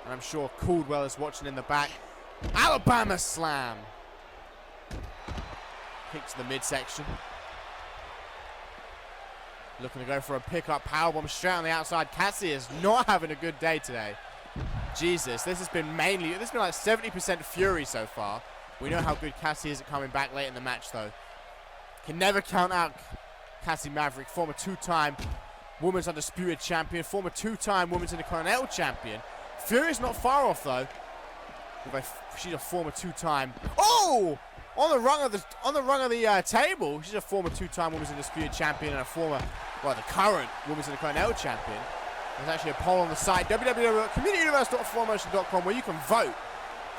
And I'm sure Caldwell is watching in the back. Alabama slam. Kick to the midsection. Looking to go for a pickup powerbomb straight on the outside. Cassie is not having a good day today. Jesus, this has been like 70% Fury so far. We know how good Cassie is at coming back late in the match, though. Can never count out Cassie Maverick, former two-time Women's Undisputed Champion, former 2-time Women's Intercontinental Champion. Fury's not far off, though. She's a former 2-time... Oh! On the rung of the table, she's a former 2-time Women's Undisputed Champion and a former, well, the current Women's Intercontinental Champion. There's actually a poll on the site, www.communityuniverse.4motion.com, where you can vote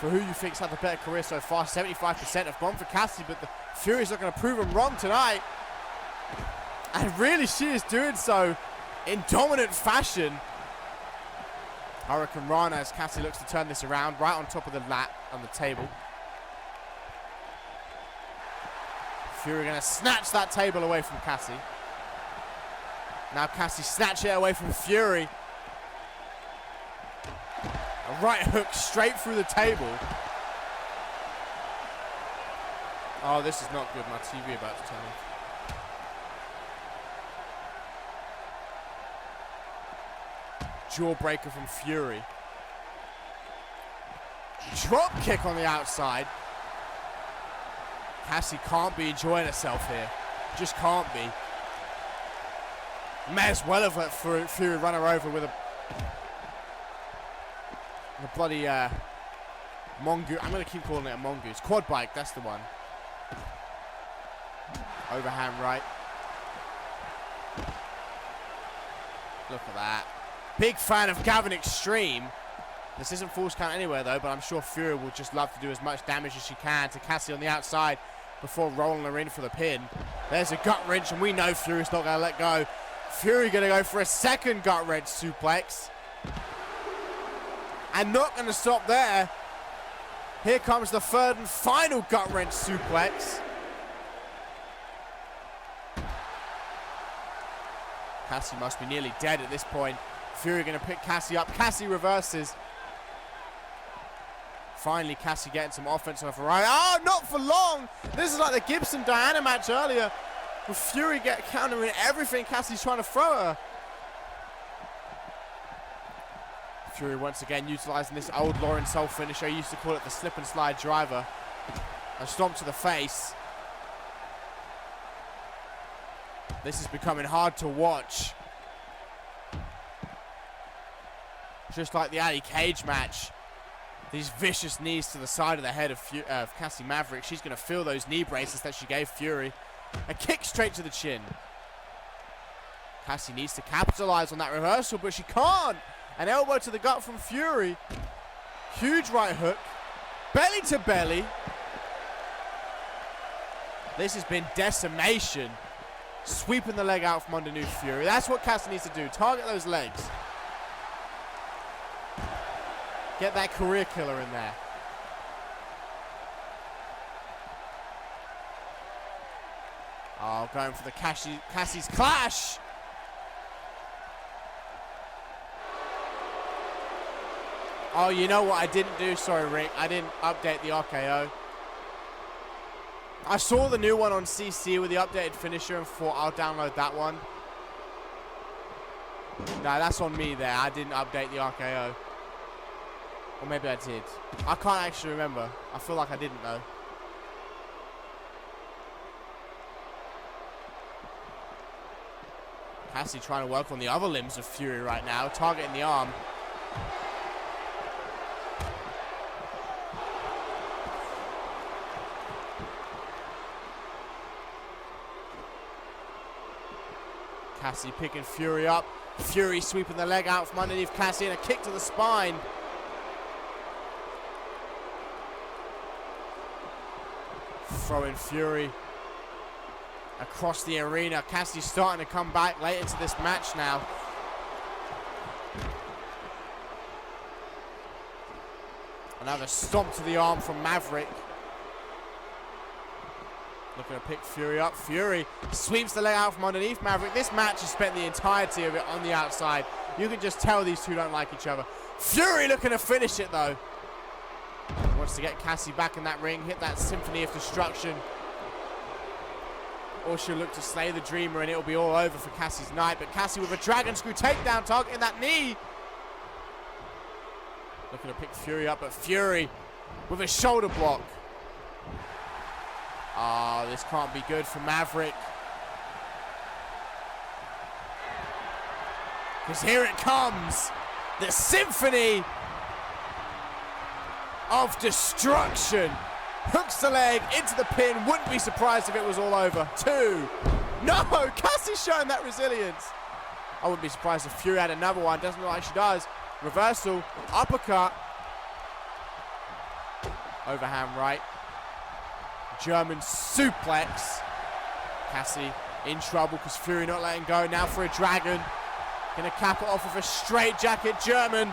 for who you think's had the better career so far. 75% have gone for Cassie, but the Fury's not going to prove them wrong tonight. And really, she is doing so in dominant fashion. Hurricane Rana as Cassie looks to turn this around, right on top of the lat on the table. Fury going to snatch that table away from Cassie. Now Cassie snatch it away from Fury. A right hook straight through the table. Oh, this is not good. My TV about to turn off. Jawbreaker from Fury. Drop kick on the outside. Cassie can't be enjoying herself here. Just can't be. May as well have let Fury run her over with a bloody mongoose. I'm going to keep calling it a mongoose. Quad bike, that's the one. Overhand right. Look at that. Big fan of Gavin Extreme. This isn't false count anywhere though, but I'm sure Fury will just love to do as much damage as she can to Cassie on the outside before rolling her in for the pin. There's a gut wrench, and we know Fury's not going to let go. Fury going to go for a second gut wrench suplex. And not going to stop there. Here comes the third and final gut wrench suplex. Cassie must be nearly dead at this point. Fury going to pick Cassie up. Cassie reverses. Finally, Cassie getting some offense off her right. Oh, not for long. This is like the Gibson-Diana match earlier, with Fury countering everything Cassie's trying to throw at her. Fury once again utilizing this old Lauren Soul finisher. I used to call it the slip and slide driver. A stomp to the face. This is becoming hard to watch. Just like the Ali Cage match. These vicious knees to the side of the head of Cassie Maverick. She's going to feel those knee braces that she gave Fury. A kick straight to the chin. Cassie needs to capitalize on that reversal, but she can't. An elbow to the gut from Fury. Huge right hook. Belly to belly. This has been decimation. Sweeping the leg out from underneath Fury. That's what Cassie needs to do. Target those legs. Get that career killer in there. Oh, going for the Cassie's clash. Oh, you know what I didn't do? Sorry, Rick. I didn't update the RKO. I saw the new one on CC with the updated finisher and thought I'll download that one. No, that's on me there. I didn't update the RKO. Or maybe I did. I can't actually remember. I feel like I didn't though. Cassie trying to work on the other limbs of Fury right now, targeting the arm. Cassie picking Fury up. Fury sweeping the leg out from underneath Cassie and a kick to the spine. Throwing Fury across the arena. Cassie's starting to come back late into this match now. Another stomp to the arm from Maverick. Looking to pick Fury up. Fury sweeps the leg out from underneath Maverick. This match has spent the entirety of it on the outside. You can just tell these two don't like each other. Fury looking to finish it though. Wants to get Cassie back in that ring, hit that Symphony of Destruction. Or she'll look to slay the Dreamer and it'll be all over for Cassie's night. But Cassie with a Dragon Screw takedown, targeting that knee. Looking to pick Fury up, but Fury with a shoulder block. Oh, this can't be good for Maverick. Because here it comes. The symphony of destruction. Hooks the leg into the pin. Wouldn't be surprised if it was all over. 2. No, Cassie's showing that resilience. I wouldn't be surprised if Fury had another one. Doesn't look like she does. Reversal, uppercut. Overhand right. German suplex. Cassie in trouble because Fury not letting go. Now for a dragon. Gonna cap it off with a straight jacket German.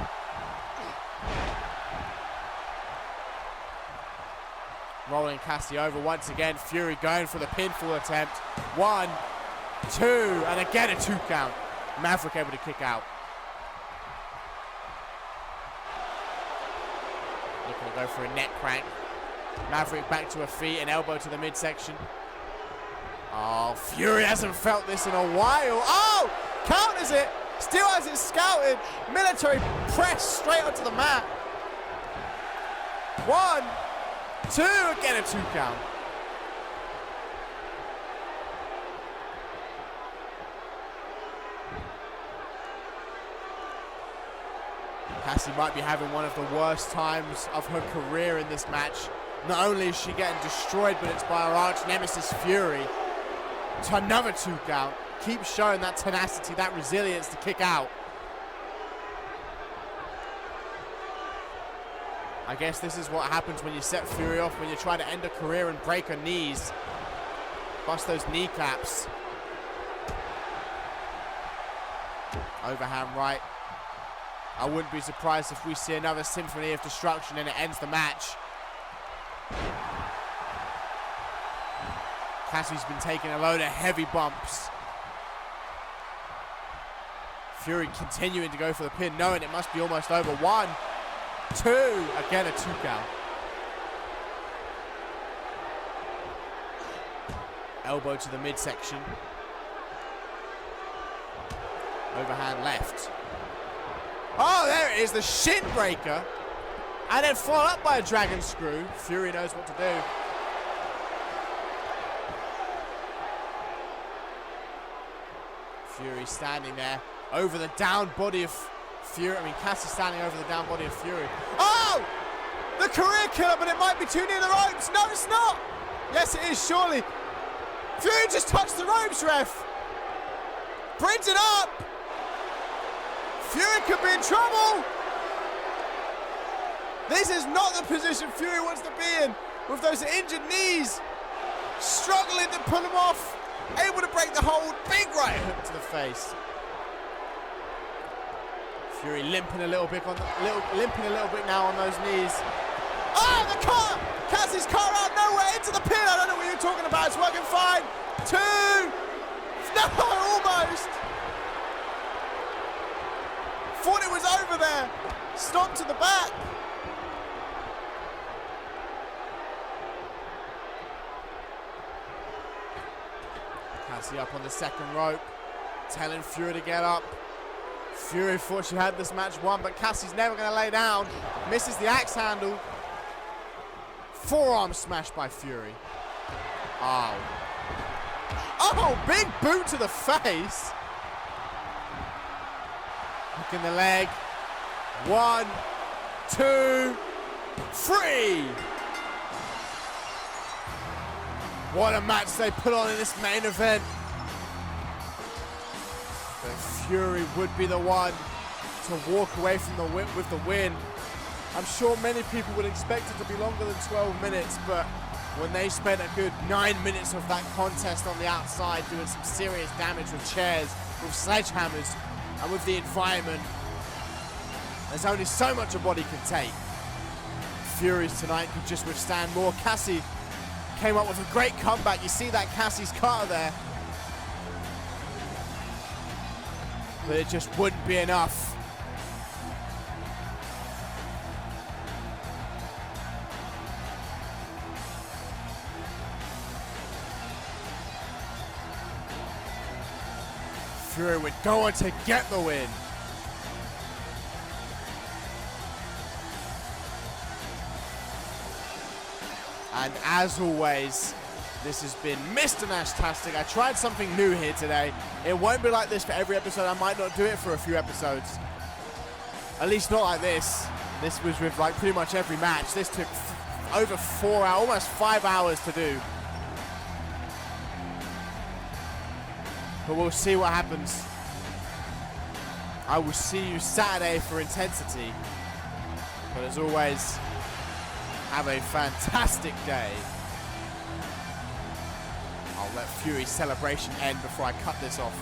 Rolling Cassie over once again. Fury going for the pinfall attempt. 1, 2, and again a 2 count. Maverick able to kick out. Looking to go for a neck crank. Maverick back to her feet, an elbow to the midsection. Oh, Fury hasn't felt this in a while. Oh, counters it. Still has it scouted. Military press straight onto the mat. 1, 2, again a 2 count. Cassie might be having one of the worst times of her career in this match. Not only is she getting destroyed, but it's by her arch nemesis Fury. To another 2 count. Keeps showing that tenacity, that resilience to kick out. I guess this is what happens when you set Fury off, when you try to end a career and break her knees. Bust those kneecaps. Overhand right. I wouldn't be surprised if we see another symphony of destruction and it ends the match. Cassie's been taking a load of heavy bumps. Fury continuing to go for the pin, knowing it must be almost over. 1, 2, again a 2 count. Elbow to the midsection. Overhand left. Oh, there it is, the shin breaker. And then followed up by a dragon screw. Fury knows what to do. Fury standing there over the down body of Fury. I mean, Cassie standing over the down body of Fury. Oh! The career killer, but it might be too near the ropes. No, it's not. Yes, it is, surely. Fury just touched the ropes, ref. Brings it up. Fury could be in trouble. This is not the position Fury wants to be in, with those injured knees. Struggling to pull them off. Able to break the hold. Big right hook to the face. Fury limping a little bit now on those knees. Oh, the car! Cassie's car out nowhere into the pin. I don't know what you're talking about. It's working fine. 2. No, almost. Thought it was over there. Stomped to the back. Cassie up on the second rope, telling Fury to get up. Fury thought she had this match won, but Cassie's never going to lay down. Misses the axe handle. Forearm smash by Fury. Oh. Oh, big boot to the face. Hook in the leg. 1, 2, 3. What a match they put on in this main event. But Fury would be the one to walk away from the win with the win. I'm sure many people would expect it to be longer than 12 minutes, but when they spent a good 9 minutes of that contest on the outside doing some serious damage with chairs, with sledgehammers, and with the environment, there's only so much a body can take. Furies tonight could just withstand more. Cassie came up with a great comeback. You see that Cassie's cutter there. But it just wouldn't be enough. Fury would go on to get the win. And as always, This has been Mr. Nashtastic. I tried something new here today. It won't be like this for every episode. I might not do it for a few episodes. At least not like this. This was with like pretty much every match. This took over 4 hours, almost 5 hours to do. But we'll see what happens. I will see you Saturday for Intensity. But as always, have a fantastic day. I'll let Fury's celebration end before I cut this off.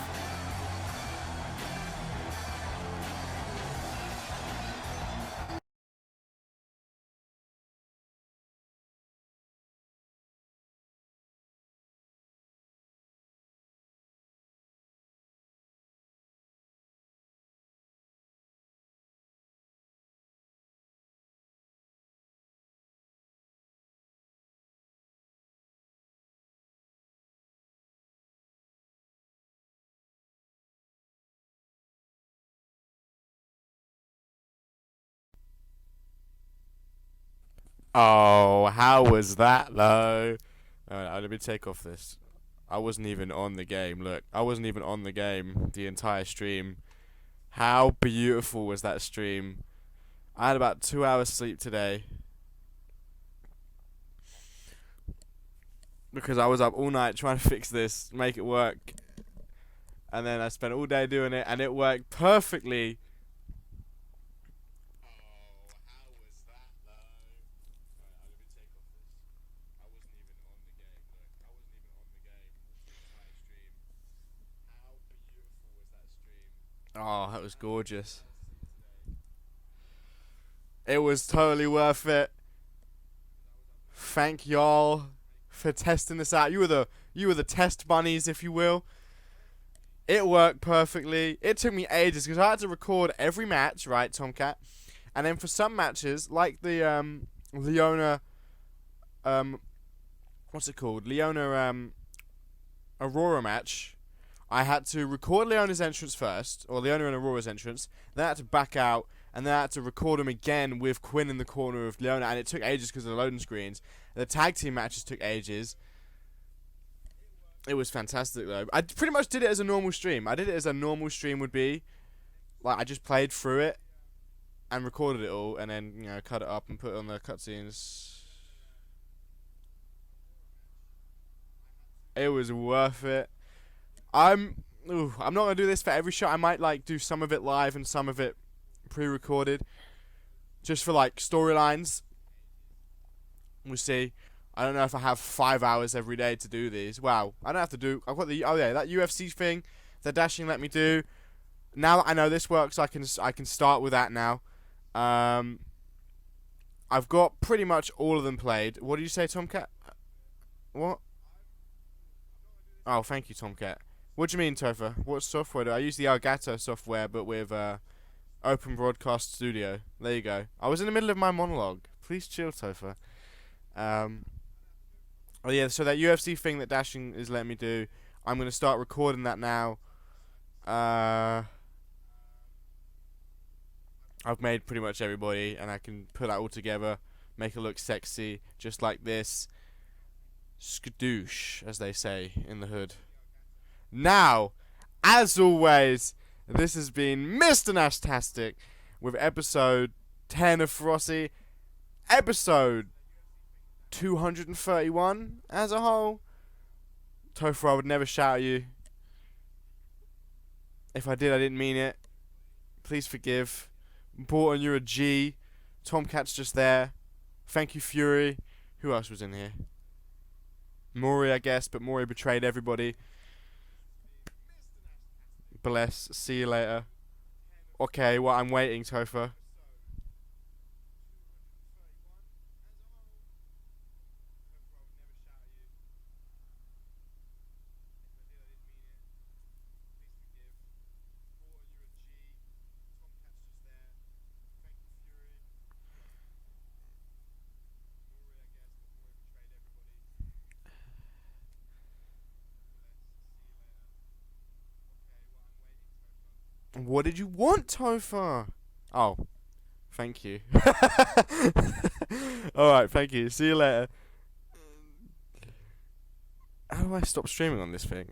Oh, how was that though? Alright, let me take off this. I wasn't even on the game. Look, I wasn't even on the game the entire stream. How beautiful was that stream? I had about 2 hours sleep today. Because I was up all night trying to fix this, make it work. And then I spent all day doing it and it worked perfectly. Oh, that was gorgeous. It was totally worth it. Thank y'all for testing this out. You were the test bunnies, if you will. It worked perfectly. It took me ages because I had to record every match, right, Tomcat? And then for some matches, like the Leona, what's it called? Leona Aurora match. I had to record Leona's entrance first, or Leona and Aurora's entrance. Then I had to back out, and then I had to record them again with Quinn in the corner of Leona, and it took ages because of the loading screens. The tag team matches took ages. It was fantastic though. I pretty much did it as a normal stream. I did it as a normal stream would be. Like I just played through it and recorded it all, and then cut it up and put it on the cutscenes. It was worth it. I'm not gonna do this for every show. I might like do some of it live and some of it pre-recorded, just for like storylines. We'll see. I don't know if I have 5 hours every day to do these. Wow, I don't have to do. I've got that UFC thing that Dashing let me do. Now that I know this works, I can start with that now. I've got pretty much all of them played. What did you say, Tomcat? What? Oh, thank you, Tomcat. What do you mean, Topher? What software do I use? The Elgato software, but with Open Broadcast Studio. There you go. I was in the middle of my monologue. Please chill, Topher. Oh yeah, so that UFC thing that Dashing is letting me do, I'm gonna start recording that now. I've made pretty much everybody, and I can put that all together, make it look sexy, just like this. Skadoosh, as they say in the hood. Now, as always, this has been Mr. Nashtastic with episode 10 of Ferocity, episode 231 as a whole. Topher, I would never shout at you. If I did, I didn't mean it. Please forgive. Borton, you're a G. Tomcat's just there. Thank you, Fury. Who else was in here? Maury, I guess, but Maury betrayed everybody. Bless. See you later. Okay, well, I'm waiting, Topher. What did you want, Topher? Oh, thank you. Alright, thank you. See you later. do I stop streaming on this thing?